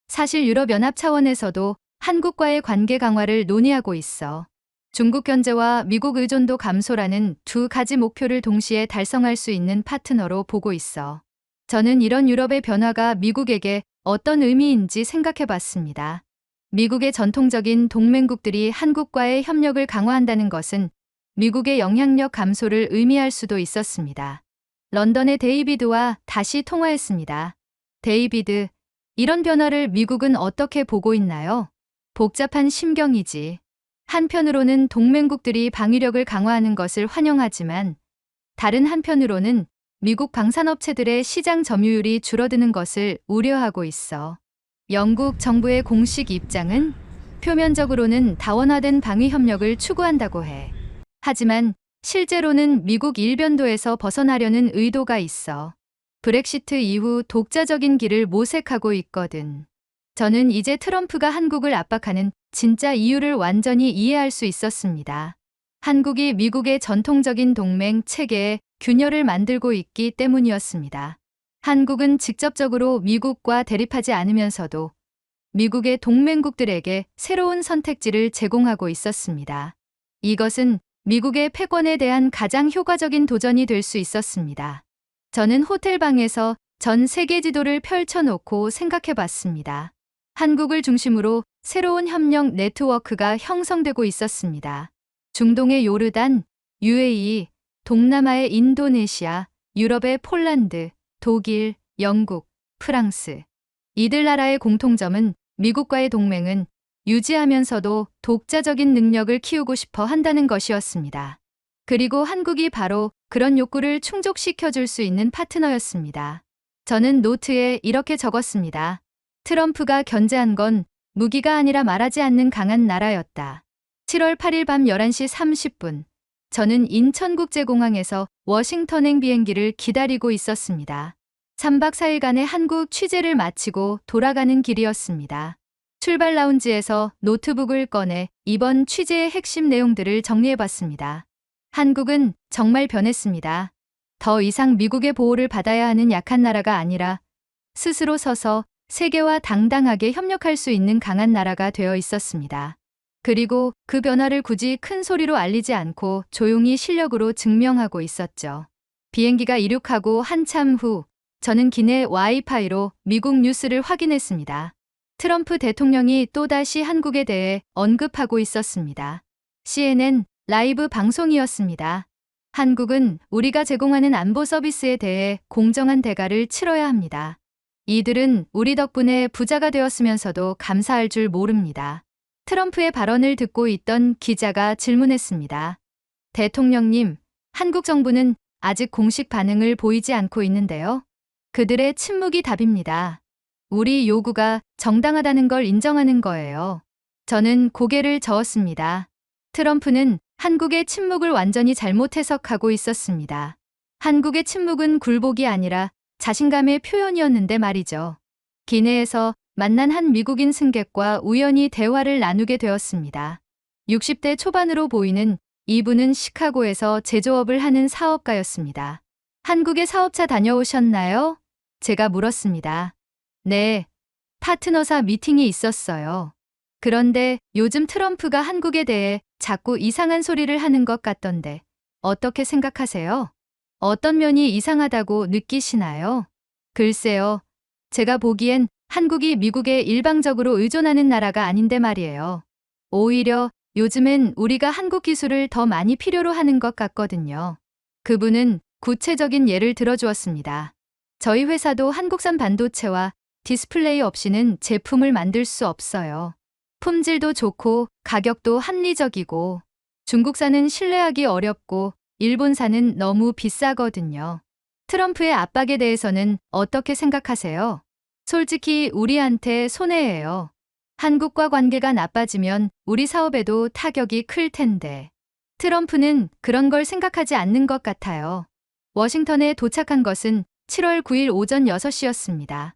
사실 유럽연합 차원에서도 한국과의 관계 강화를 논의하고 있어. 중국 견제와 미국 의존도 감소라는 두 가지 목표를 동시에 달성할 수 있는 파트너로 보고 있어. 저는 이런 유럽의 변화가 미국에게 어떤 의미인지 생각해 봤습니다. 미국의 전통적인 동맹국들이 한국과의 협력을 강화한다는 것은 미국의 영향력 감소를 의미할 수도 있었습니다. 런던의 데이비드와 다시 통화했습니다. 데이비드, 이런 변화를 미국은 어떻게 보고 있나요? 복잡한 심경이지. 한편으로는 동맹국들이 방위력을 강화하는 것을 환영하지만 다른 한편으로는 미국 방산업체들의 시장 점유율이 줄어드는 것을 우려하고 있어. 영국 정부의 공식 입장은 표면적으로는 다원화된 방위 협력을 추구한다고 해. 하지만 실제로는 미국 일변도에서 벗어나려는 의도가 있어. 브렉시트 이후 독자적인 길을 모색하고 있거든. 저는 이제 트럼프가 한국을 압박하는 진짜 이유를 완전히 이해할 수 있었습니다. 한국이 미국의 전통적인 동맹 체계에 균열을 만들고 있기 때문이었습니다. 한국은 직접적으로 미국과 대립하지 않으면서도 미국의 동맹국들에게 새로운 선택지를 제공하고 있었습니다. 이것은 미국의 패권에 대한 가장 효과적인 도전이 될 수 있었습니다. 저는 호텔방에서 전 세계 지도를 펼쳐놓고 생각해 봤습니다. 한국을 중심으로 새로운 협력 네트워크가 형성되고 있었습니다. 중동의 요르단, UAE, 동남아의 인도네시아, 유럽의 폴란드, 독일, 영국, 프랑스. 이들 나라의 공통점은 미국과의 동맹은 유지하면서도 독자적인 능력을 키우고 싶어 한다는 것이었습니다. 그리고 한국이 바로 그런 욕구를 충족시켜 줄 수 있는 파트너였습니다. 저는 노트에 이렇게 적었습니다. 트럼프가 견제한 건 무기가 아니라 말하지 않는 강한 나라였다. 7월 8일 밤 11시 30분. 저는 인천국제공항에서 워싱턴행 비행기를 기다리고 있었습니다. 3박 4일간의 한국 취재를 마치고 돌아가는 길이었습니다. 출발 라운지에서 노트북을 꺼내 이번 취재의 핵심 내용들을 정리해봤습니다. 한국은 정말 변했습니다. 더 이상 미국의 보호를 받아야 하는 약한 나라가 아니라 스스로 서서 세계와 당당하게 협력할 수 있는 강한 나라가 되어 있었습니다. 그리고 그 변화를 굳이 큰 소리로 알리지 않고 조용히 실력으로 증명하고 있었죠. 비행기가 이륙하고 한참 후 저는 기내 와이파이로 미국 뉴스를 확인했습니다. 트럼프 대통령이 또다시 한국에 대해 언급하고 있었습니다. CNN 라이브 방송이었습니다. 한국은 우리가 제공하는 안보 서비스에 대해 공정한 대가를 치러야 합니다. 이들은 우리 덕분에 부자가 되었으면서도 감사할 줄 모릅니다. 트럼프의 발언을 듣고 있던 기자가 질문했습니다. 대통령님, 한국 정부는 아직 공식 반응을 보이지 않고 있는데요. 그들의 침묵이 답입니다. 우리 요구가 정당하다는 걸 인정하는 거예요. 저는 고개를 저었습니다. 트럼프는 한국의 침묵을 완전히 잘못 해석하고 있었습니다. 한국의 침묵은 굴복이 아니라 자신감의 표현이었는데 말이죠. 기내에서 만난 한 미국인 승객과 우연히 대화를 나누게 되었습니다. 60대 초반으로 보이는 이분은 시카고에서 제조업을 하는 사업가였습니다. 한국에 사업차 다녀오셨나요? 제가 물었습니다. 네, 파트너사 미팅이 있었어요. 그런데 요즘 트럼프가 한국에 대해 자꾸 이상한 소리를 하는 것 같던데 어떻게 생각하세요? 어떤 면이 이상하다고 느끼시나요? 글쎄요. 제가 보기엔 한국이 미국에 일방적으로 의존하는 나라가 아닌데 말이에요. 오히려 요즘엔 우리가 한국 기술을 더 많이 필요로 하는 것 같거든요. 그분은 구체적인 예를 들어주었습니다. 저희 회사도 한국산 반도체와 디스플레이 없이는 제품을 만들 수 없어요. 품질도 좋고 가격도 합리적이고 중국산은 신뢰하기 어렵고 일본산은 너무 비싸거든요. 트럼프의 압박에 대해서는 어떻게 생각하세요? 솔직히 우리한테 손해예요. 한국과 관계가 나빠지면 우리 사업에도 타격이 클 텐데. 트럼프는 그런 걸 생각하지 않는 것 같아요. 워싱턴에 도착한 것은 7월 9일 오전 6시였습니다.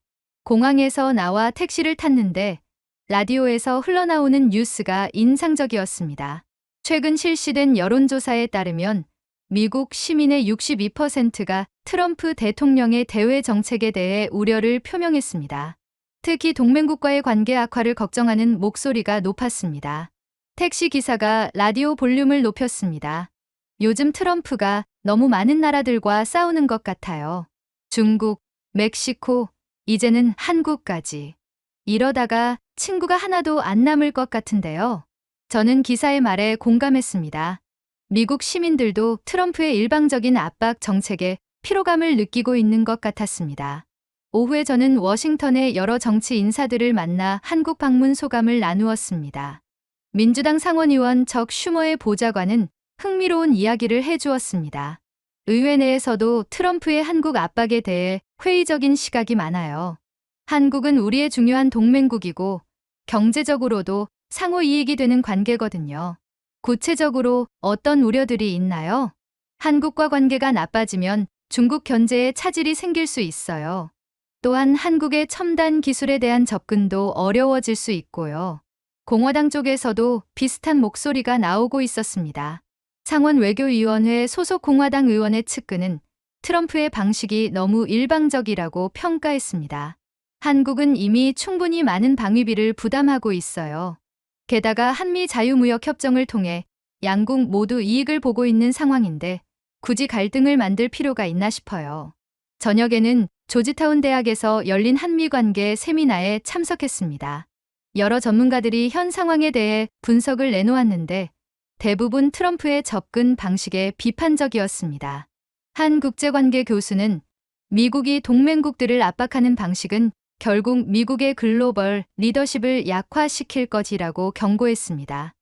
공항에서 나와 택시를 탔는데 라디오에서 흘러나오는 뉴스가 인상적이었습니다. 최근 실시된 여론조사에 따르면 미국 시민의 62%가 트럼프 대통령의 대외 정책에 대해 우려를 표명했습니다. 특히 동맹국과의 관계 악화를 걱정하는 목소리가 높았습니다. 택시 기사가 라디오 볼륨을 높였습니다. 요즘 트럼프가 너무 많은 나라들과 싸우는 것 같아요. 중국, 멕시코, 이제는 한국까지. 이러다가 친구가 하나도 안 남을 것 같은데요. 저는 기사의 말에 공감했습니다. 미국 시민들도 트럼프의 일방적인 압박 정책에 피로감을 느끼고 있는 것 같았습니다. 오후에 저는 워싱턴의 여러 정치 인사들을 만나 한국 방문 소감을 나누었습니다. 민주당 상원의원 적 슈머의 보좌관은 흥미로운 이야기를 해주었습니다. 의회 내에서도 트럼프의 한국 압박에 대해 회의적인 시각이 많아요. 한국은 우리의 중요한 동맹국이고 경제적으로도 상호 이익이 되는 관계거든요. 구체적으로 어떤 우려들이 있나요? 한국과 관계가 나빠지면 중국 견제에 차질이 생길 수 있어요. 또한 한국의 첨단 기술에 대한 접근도 어려워질 수 있고요. 공화당 쪽에서도 비슷한 목소리가 나오고 있었습니다. 상원 외교위원회 소속 공화당 의원의 측근은 트럼프의 방식이 너무 일방적이라고 평가했습니다. 한국은 이미 충분히 많은 방위비를 부담하고 있어요. 게다가 한미 자유무역협정을 통해 양국 모두 이익을 보고 있는 상황인데 굳이 갈등을 만들 필요가 있나 싶어요. 저녁에는 조지타운 대학에서 열린 한미관계 세미나에 참석했습니다. 여러 전문가들이 현 상황에 대해 분석을 내놓았는데 대부분 트럼프의 접근 방식에 비판적이었습니다. 한 국제관계 교수는 미국이 동맹국들을 압박하는 방식은 결국 미국의 글로벌 리더십을 약화시킬 것이라고 경고했습니다.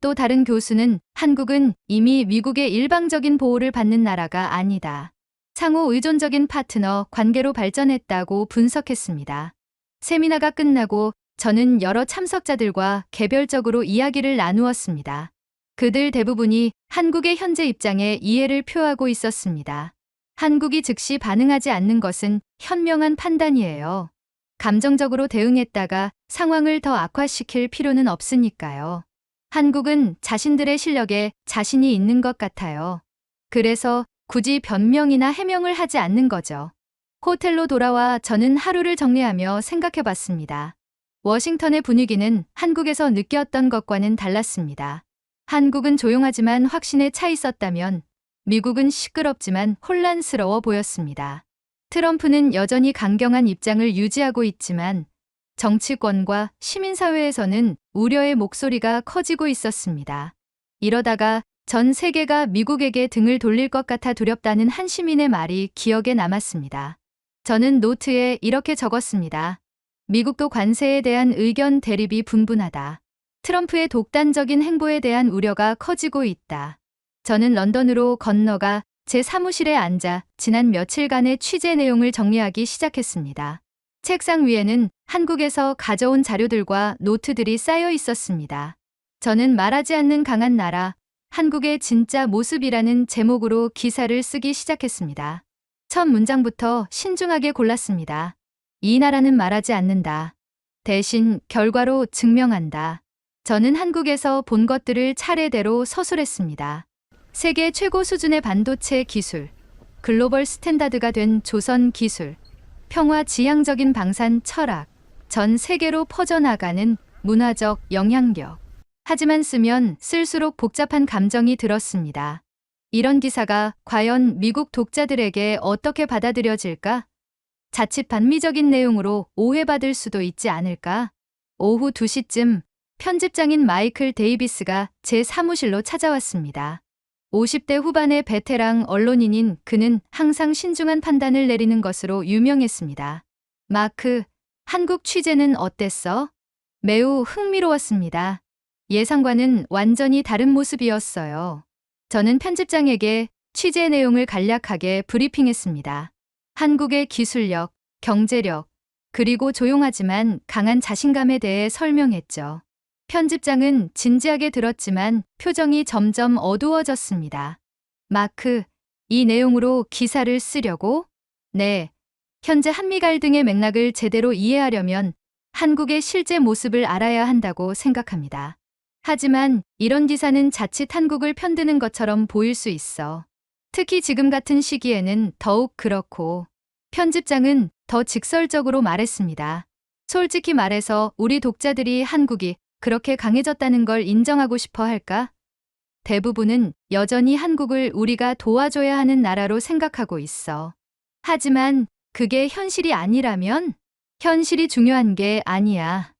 또 다른 교수는 한국은 이미 미국의 일방적인 보호를 받는 나라가 아니다. 상호 의존적인 파트너 관계로 발전했다고 분석했습니다. 세미나가 끝나고 저는 여러 참석자들과 개별적으로 이야기를 나누었습니다. 그들 대부분이 한국의 현재 입장에 이해를 표하고 있었습니다. 한국이 즉시 반응하지 않는 것은 현명한 판단이에요. 감정적으로 대응했다가 상황을 더 악화시킬 필요는 없으니까요. 한국은 자신들의 실력에 자신이 있는 것 같아요. 그래서 굳이 변명이나 해명을 하지 않는 거죠. 호텔로 돌아와 저는 하루를 정리하며 생각해봤습니다. 워싱턴의 분위기는 한국에서 느꼈던 것과는 달랐습니다. 한국은 조용하지만 확신에 차 있었다면 미국은 시끄럽지만 혼란스러워 보였습니다. 트럼프는 여전히 강경한 입장을 유지하고 있지만 정치권과 시민사회에서는 우려의 목소리가 커지고 있었습니다. 이러다가 전 세계가 미국에게 등을 돌릴 것 같아 두렵다는 한 시민의 말이 기억에 남았습니다. 저는 노트에 이렇게 적었습니다. 미국도 관세에 대한 의견 대립이 분분하다. 트럼프의 독단적인 행보에 대한 우려가 커지고 있다. 저는 런던으로 건너가 제 사무실에 앉아 지난 며칠간의 취재 내용을 정리하기 시작했습니다. 책상 위에는 한국에서 가져온 자료들과 노트들이 쌓여 있었습니다. 저는 말하지 않는 강한 나라, 한국의 진짜 모습이라는 제목으로 기사를 쓰기 시작했습니다. 첫 문장부터 신중하게 골랐습니다. 이 나라는 말하지 않는다. 대신 결과로 증명한다. 저는 한국에서 본 것들을 차례대로 서술했습니다. 세계 최고 수준의 반도체 기술, 글로벌 스탠다드가 된 조선 기술, 평화 지향적인 방산 철학, 전 세계로 퍼져나가는 문화적 영향력. 하지만 쓰면 쓸수록 복잡한 감정이 들었습니다. 이런 기사가 과연 미국 독자들에게 어떻게 받아들여질까? 자칫 반미적인 내용으로 오해받을 수도 있지 않을까? 오후 2시쯤 편집장인 마이클 데이비스가 제 사무실로 찾아왔습니다. 50대 후반의 베테랑 언론인인 그는 항상 신중한 판단을 내리는 것으로 유명했습니다. 마크, 한국 취재는 어땠어? 매우 흥미로웠습니다. 예상과는 완전히 다른 모습이었어요. 저는 편집장에게 취재 내용을 간략하게 브리핑했습니다. 한국의 기술력, 경제력, 그리고 조용하지만 강한 자신감에 대해 설명했죠. 편집장은 진지하게 들었지만 표정이 점점 어두워졌습니다. 마크, 이 내용으로 기사를 쓰려고? 네. 현재 한미 갈등의 맥락을 제대로 이해하려면 한국의 실제 모습을 알아야 한다고 생각합니다. 하지만 이런 기사는 자칫 한국을 편드는 것처럼 보일 수 있어. 특히 지금 같은 시기에는 더욱 그렇고. 편집장은 더 직설적으로 말했습니다. 솔직히 말해서 우리 독자들이 한국이 그렇게 강해졌다는 걸 인정하고 싶어 할까? 대부분은 여전히 한국을 우리가 도와줘야 하는 나라로 생각하고 있어. 하지만 그게 현실이 아니라면? 현실이 중요한 게 아니야.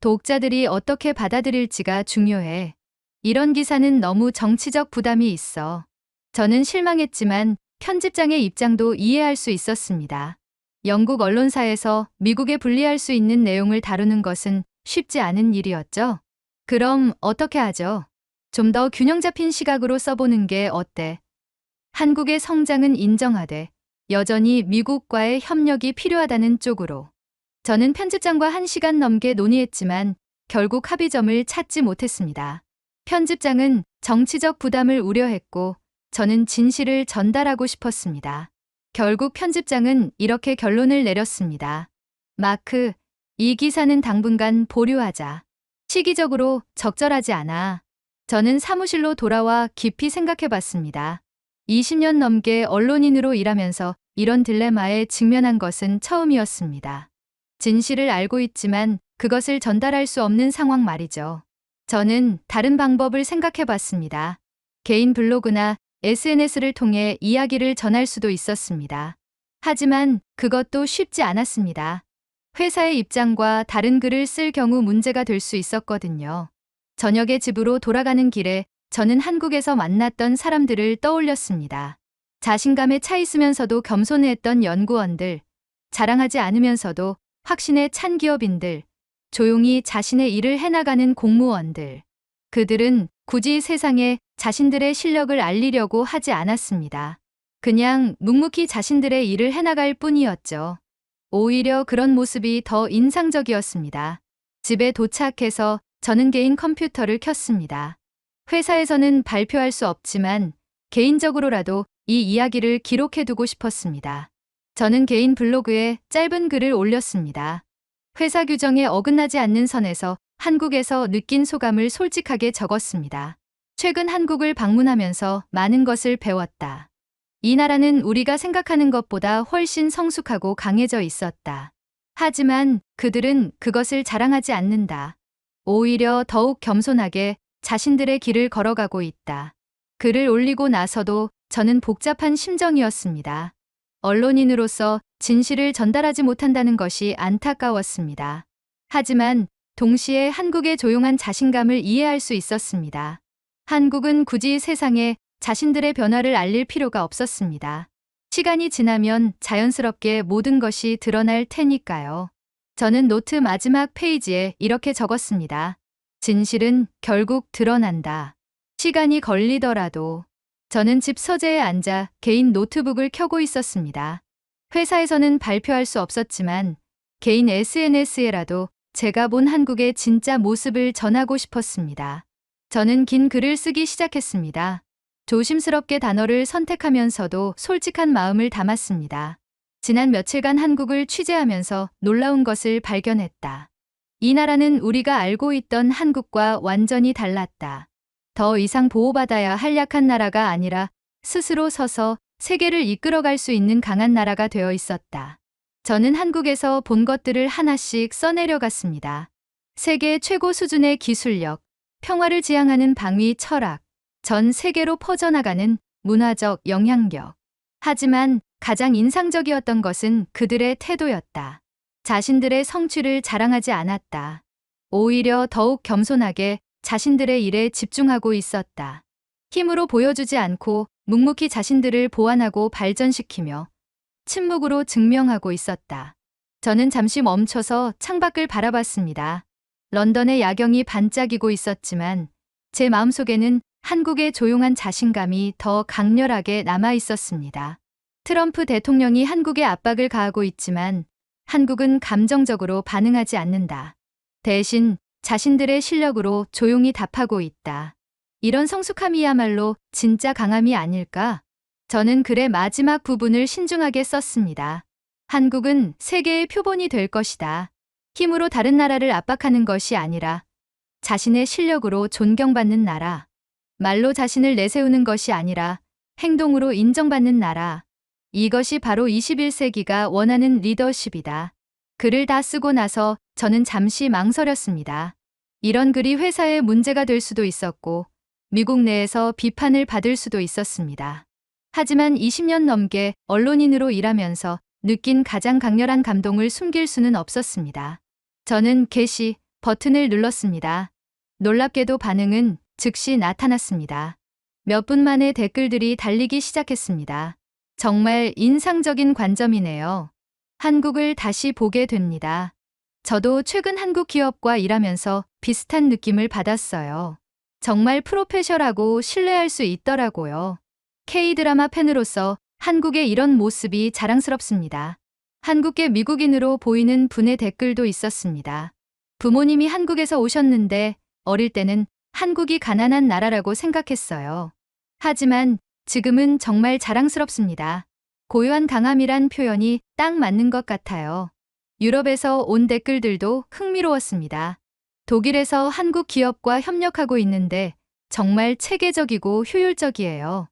독자들이 어떻게 받아들일지가 중요해. 이런 기사는 너무 정치적 부담이 있어. 저는 실망했지만 편집장의 입장도 이해할 수 있었습니다. 영국 언론사에서 미국에 불리할 수 있는 내용을 다루는 것은 쉽지 않은 일이었죠. 그럼 어떻게 하죠? 좀 더 균형 잡힌 시각으로 써보는 게 어때? 한국의 성장은 인정하되 여전히 미국과의 협력이 필요하다는 쪽으로. 저는 편집장과 1시간 넘게 논의했지만 결국 합의점을 찾지 못했습니다. 편집장은 정치적 부담을 우려했고 저는 진실을 전달하고 싶었습니다. 결국 편집장은 이렇게 결론을 내렸습니다. 마크, 이 기사는 당분간 보류하자. 시기적으로 적절하지 않아. 저는 사무실로 돌아와 깊이 생각해 봤습니다. 20년 넘게 언론인으로 일하면서 이런 딜레마에 직면한 것은 처음이었습니다. 진실을 알고 있지만 그것을 전달할 수 없는 상황 말이죠. 저는 다른 방법을 생각해 봤습니다. 개인 블로그나 SNS를 통해 이야기를 전할 수도 있었습니다. 하지만 그것도 쉽지 않았습니다. 회사의 입장과 다른 글을 쓸 경우 문제가 될 수 있었거든요. 저녁에 집으로 돌아가는 길에 저는 한국에서 만났던 사람들을 떠올렸습니다. 자신감에 차 있으면서도 겸손했던 연구원들, 자랑하지 않으면서도 확신에 찬 기업인들, 조용히 자신의 일을 해나가는 공무원들. 그들은 굳이 세상에 자신들의 실력을 알리려고 하지 않았습니다. 그냥 묵묵히 자신들의 일을 해나갈 뿐이었죠. 오히려 그런 모습이 더 인상적이었습니다. 집에 도착해서 저는 개인 컴퓨터를 켰습니다. 회사에서는 발표할 수 없지만 개인적으로라도 이 이야기를 기록해두고 싶었습니다. 저는 개인 블로그에 짧은 글을 올렸습니다. 회사 규정에 어긋나지 않는 선에서 한국에서 느낀 소감을 솔직하게 적었습니다. 최근 한국을 방문하면서 많은 것을 배웠다. 이 나라는 우리가 생각하는 것보다 훨씬 성숙하고 강해져 있었다. 하지만 그들은 그것을 자랑하지 않는다. 오히려 더욱 겸손하게 자신들의 길을 걸어가고 있다. 글을 올리고 나서도 저는 복잡한 심정이었습니다. 언론인으로서 진실을 전달하지 못한다는 것이 안타까웠습니다. 하지만 동시에 한국의 조용한 자신감을 이해할 수 있었습니다. 한국은 굳이 세상에 자신들의 변화를 알릴 필요가 없었습니다. 시간이 지나면 자연스럽게 모든 것이 드러날 테니까요. 저는 노트 마지막 페이지에 이렇게 적었습니다. 진실은 결국 드러난다. 시간이 걸리더라도. 저는 집 서재에 앉아 개인 노트북을 켜고 있었습니다. 회사에서는 발표할 수 없었지만 개인 SNS에라도 제가 본 한국의 진짜 모습을 전하고 싶었습니다. 저는 긴 글을 쓰기 시작했습니다. 조심스럽게 단어를 선택하면서도 솔직한 마음을 담았습니다. 지난 며칠간 한국을 취재하면서 놀라운 것을 발견했다. 이 나라는 우리가 알고 있던 한국과 완전히 달랐다. 더 이상 보호받아야 할 약한 나라가 아니라 스스로 서서 세계를 이끌어갈 수 있는 강한 나라가 되어 있었다. 저는 한국에서 본 것들을 하나씩 써내려갔습니다. 세계 최고 수준의 기술력, 평화를 지향하는 방위 철학, 전 세계로 퍼져나가는 문화적 영향력. 하지만 가장 인상적이었던 것은 그들의 태도였다. 자신들의 성취를 자랑하지 않았다. 오히려 더욱 겸손하게 자신들의 일에 집중하고 있었다. 힘으로 보여주지 않고 묵묵히 자신들을 보완하고 발전시키며 침묵으로 증명하고 있었다. 저는 잠시 멈춰서 창밖을 바라봤습니다. 런던의 야경이 반짝이고 있었지만 제 마음속에는 한국의 조용한 자신감이 더 강렬하게 남아 있었습니다. 트럼프 대통령이 한국에 압박을 가하고 있지만 한국은 감정적으로 반응하지 않는다. 대신 자신들의 실력으로 조용히 답하고 있다. 이런 성숙함이야말로 진짜 강함이 아닐까? 저는 글의 마지막 부분을 신중하게 썼습니다. 한국은 세계의 표본이 될 것이다. 힘으로 다른 나라를 압박하는 것이 아니라 자신의 실력으로 존경받는 나라. 말로 자신을 내세우는 것이 아니라 행동으로 인정받는 나라. 이것이 바로 21세기가 원하는 리더십이다. 글을 다 쓰고 나서 저는 잠시 망설였습니다. 이런 글이 회사에 문제가 될 수도 있었고 미국 내에서 비판을 받을 수도 있었습니다. 하지만 20년 넘게 언론인으로 일하면서 느낀 가장 강렬한 감동을 숨길 수는 없었습니다. 저는 게시 버튼을 눌렀습니다. 놀랍게도 반응은 즉시 나타났습니다. 몇 분 만에 댓글들이 달리기 시작했습니다. 정말 인상적인 관점이네요. 한국을 다시 보게 됩니다. 저도 최근 한국 기업과 일하면서 비슷한 느낌을 받았어요. 정말 프로페셔널하고 신뢰할 수 있더라고요. K-드라마 팬으로서 한국의 이런 모습이 자랑스럽습니다. 한국계 미국인으로 보이는 분의 댓글도 있었습니다. 부모님이 한국에서 오셨는데 어릴 때는 한국이 가난한 나라라고 생각했어요. 하지만 지금은 정말 자랑스럽습니다. 고요한 강함이란 표현이 딱 맞는 것 같아요. 유럽에서 온 댓글들도 흥미로웠습니다. 독일에서 한국 기업과 협력하고 있는데 정말 체계적이고 효율적이에요.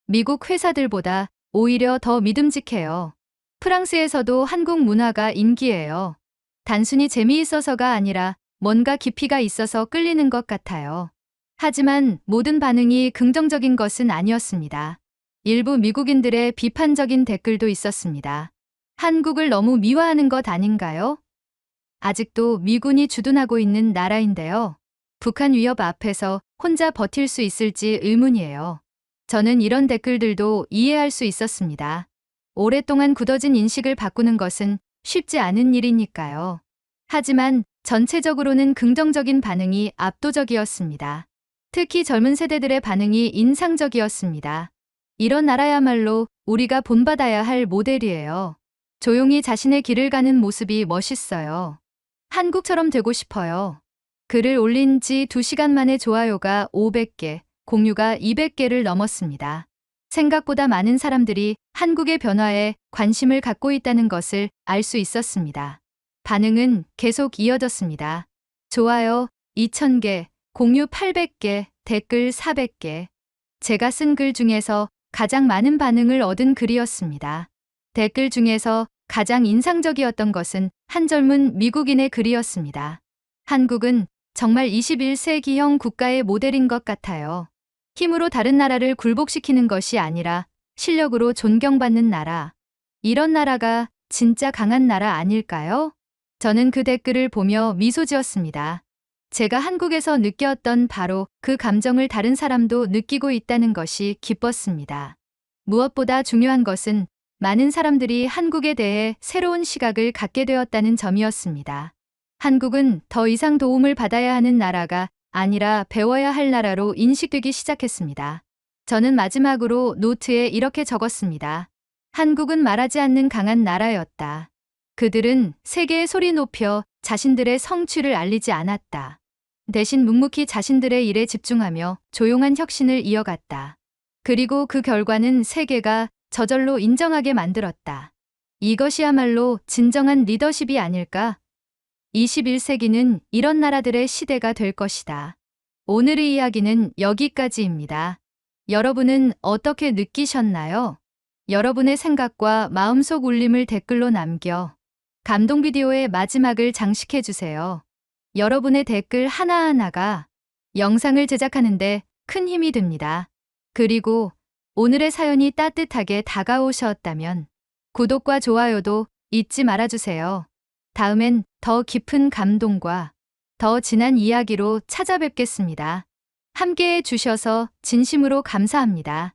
미국 회사들보다 오히려 더 믿음직해요. 프랑스에서도 한국 문화가 인기예요. 단순히 재미있어서가 아니라 뭔가 깊이가 있어서 끌리는 것 같아요. 하지만 모든 반응이 긍정적인 것은 아니었습니다. 일부 미국인들의 비판적인 댓글도 있었습니다. 한국을 너무 미화하는 것 아닌가요? 아직도 미군이 주둔하고 있는 나라인데요. 북한 위협 앞에서 혼자 버틸 수 있을지 의문이에요. 저는 이런 댓글들도 이해할 수 있었습니다. 오랫동안 굳어진 인식을 바꾸는 것은 쉽지 않은 일이니까요. 하지만 전체적으로는 긍정적인 반응이 압도적이었습니다. 특히 젊은 세대들의 반응이 인상적이었습니다. 이런 나라야말로 우리가 본받아야 할 모델이에요. 조용히 자신의 길을 가는 모습이 멋있어요. 한국처럼 되고 싶어요. 글을 올린 지 2시간 만에 좋아요가 500개, 공유가 200개를 넘었습니다. 생각보다 많은 사람들이 한국의 변화에 관심을 갖고 있다는 것을 알 수 있었습니다. 반응은 계속 이어졌습니다. 좋아요 2000개, 공유 800개, 댓글 400개. 제가 쓴 글 중에서 가장 많은 반응을 얻은 글이었습니다. 댓글 중에서 가장 인상적이었던 것은 한 젊은 미국인의 글이었습니다. 한국은 정말 21세기형 국가의 모델인 것 같아요. 힘으로 다른 나라를 굴복시키는 것이 아니라 실력으로 존경받는 나라. 이런 나라가 진짜 강한 나라 아닐까요? 저는 그 댓글을 보며 미소 지었습니다. 제가 한국에서 느꼈던 바로 그 감정을 다른 사람도 느끼고 있다는 것이 기뻤습니다. 무엇보다 중요한 것은 많은 사람들이 한국에 대해 새로운 시각을 갖게 되었다는 점이었습니다. 한국은 더 이상 도움을 받아야 하는 나라가 아니라 배워야 할 나라로 인식되기 시작했습니다. 저는 마지막으로 노트에 이렇게 적었습니다. 한국은 말하지 않는 강한 나라였다. 그들은 세계에 소리 높여 자신들의 성취를 알리지 않았다. 대신 묵묵히 자신들의 일에 집중하며 조용한 혁신을 이어갔다. 그리고 그 결과는 세계가 저절로 인정하게 만들었다. 이것이야말로 진정한 리더십이 아닐까? 21세기는 이런 나라들의 시대가 될 것이다. 오늘의 이야기는 여기까지입니다. 여러분은 어떻게 느끼셨나요? 여러분의 생각과 마음속 울림을 댓글로 남겨 감동 비디오의 마지막을 장식해주세요. 여러분의 댓글 하나하나가 영상을 제작하는데 큰 힘이 됩니다. 그리고 오늘의 사연이 따뜻하게 다가오셨다면 구독과 좋아요도 잊지 말아주세요. 다음엔 더 깊은 감동과 더 진한 이야기로 찾아뵙겠습니다. 함께해 주셔서 진심으로 감사합니다.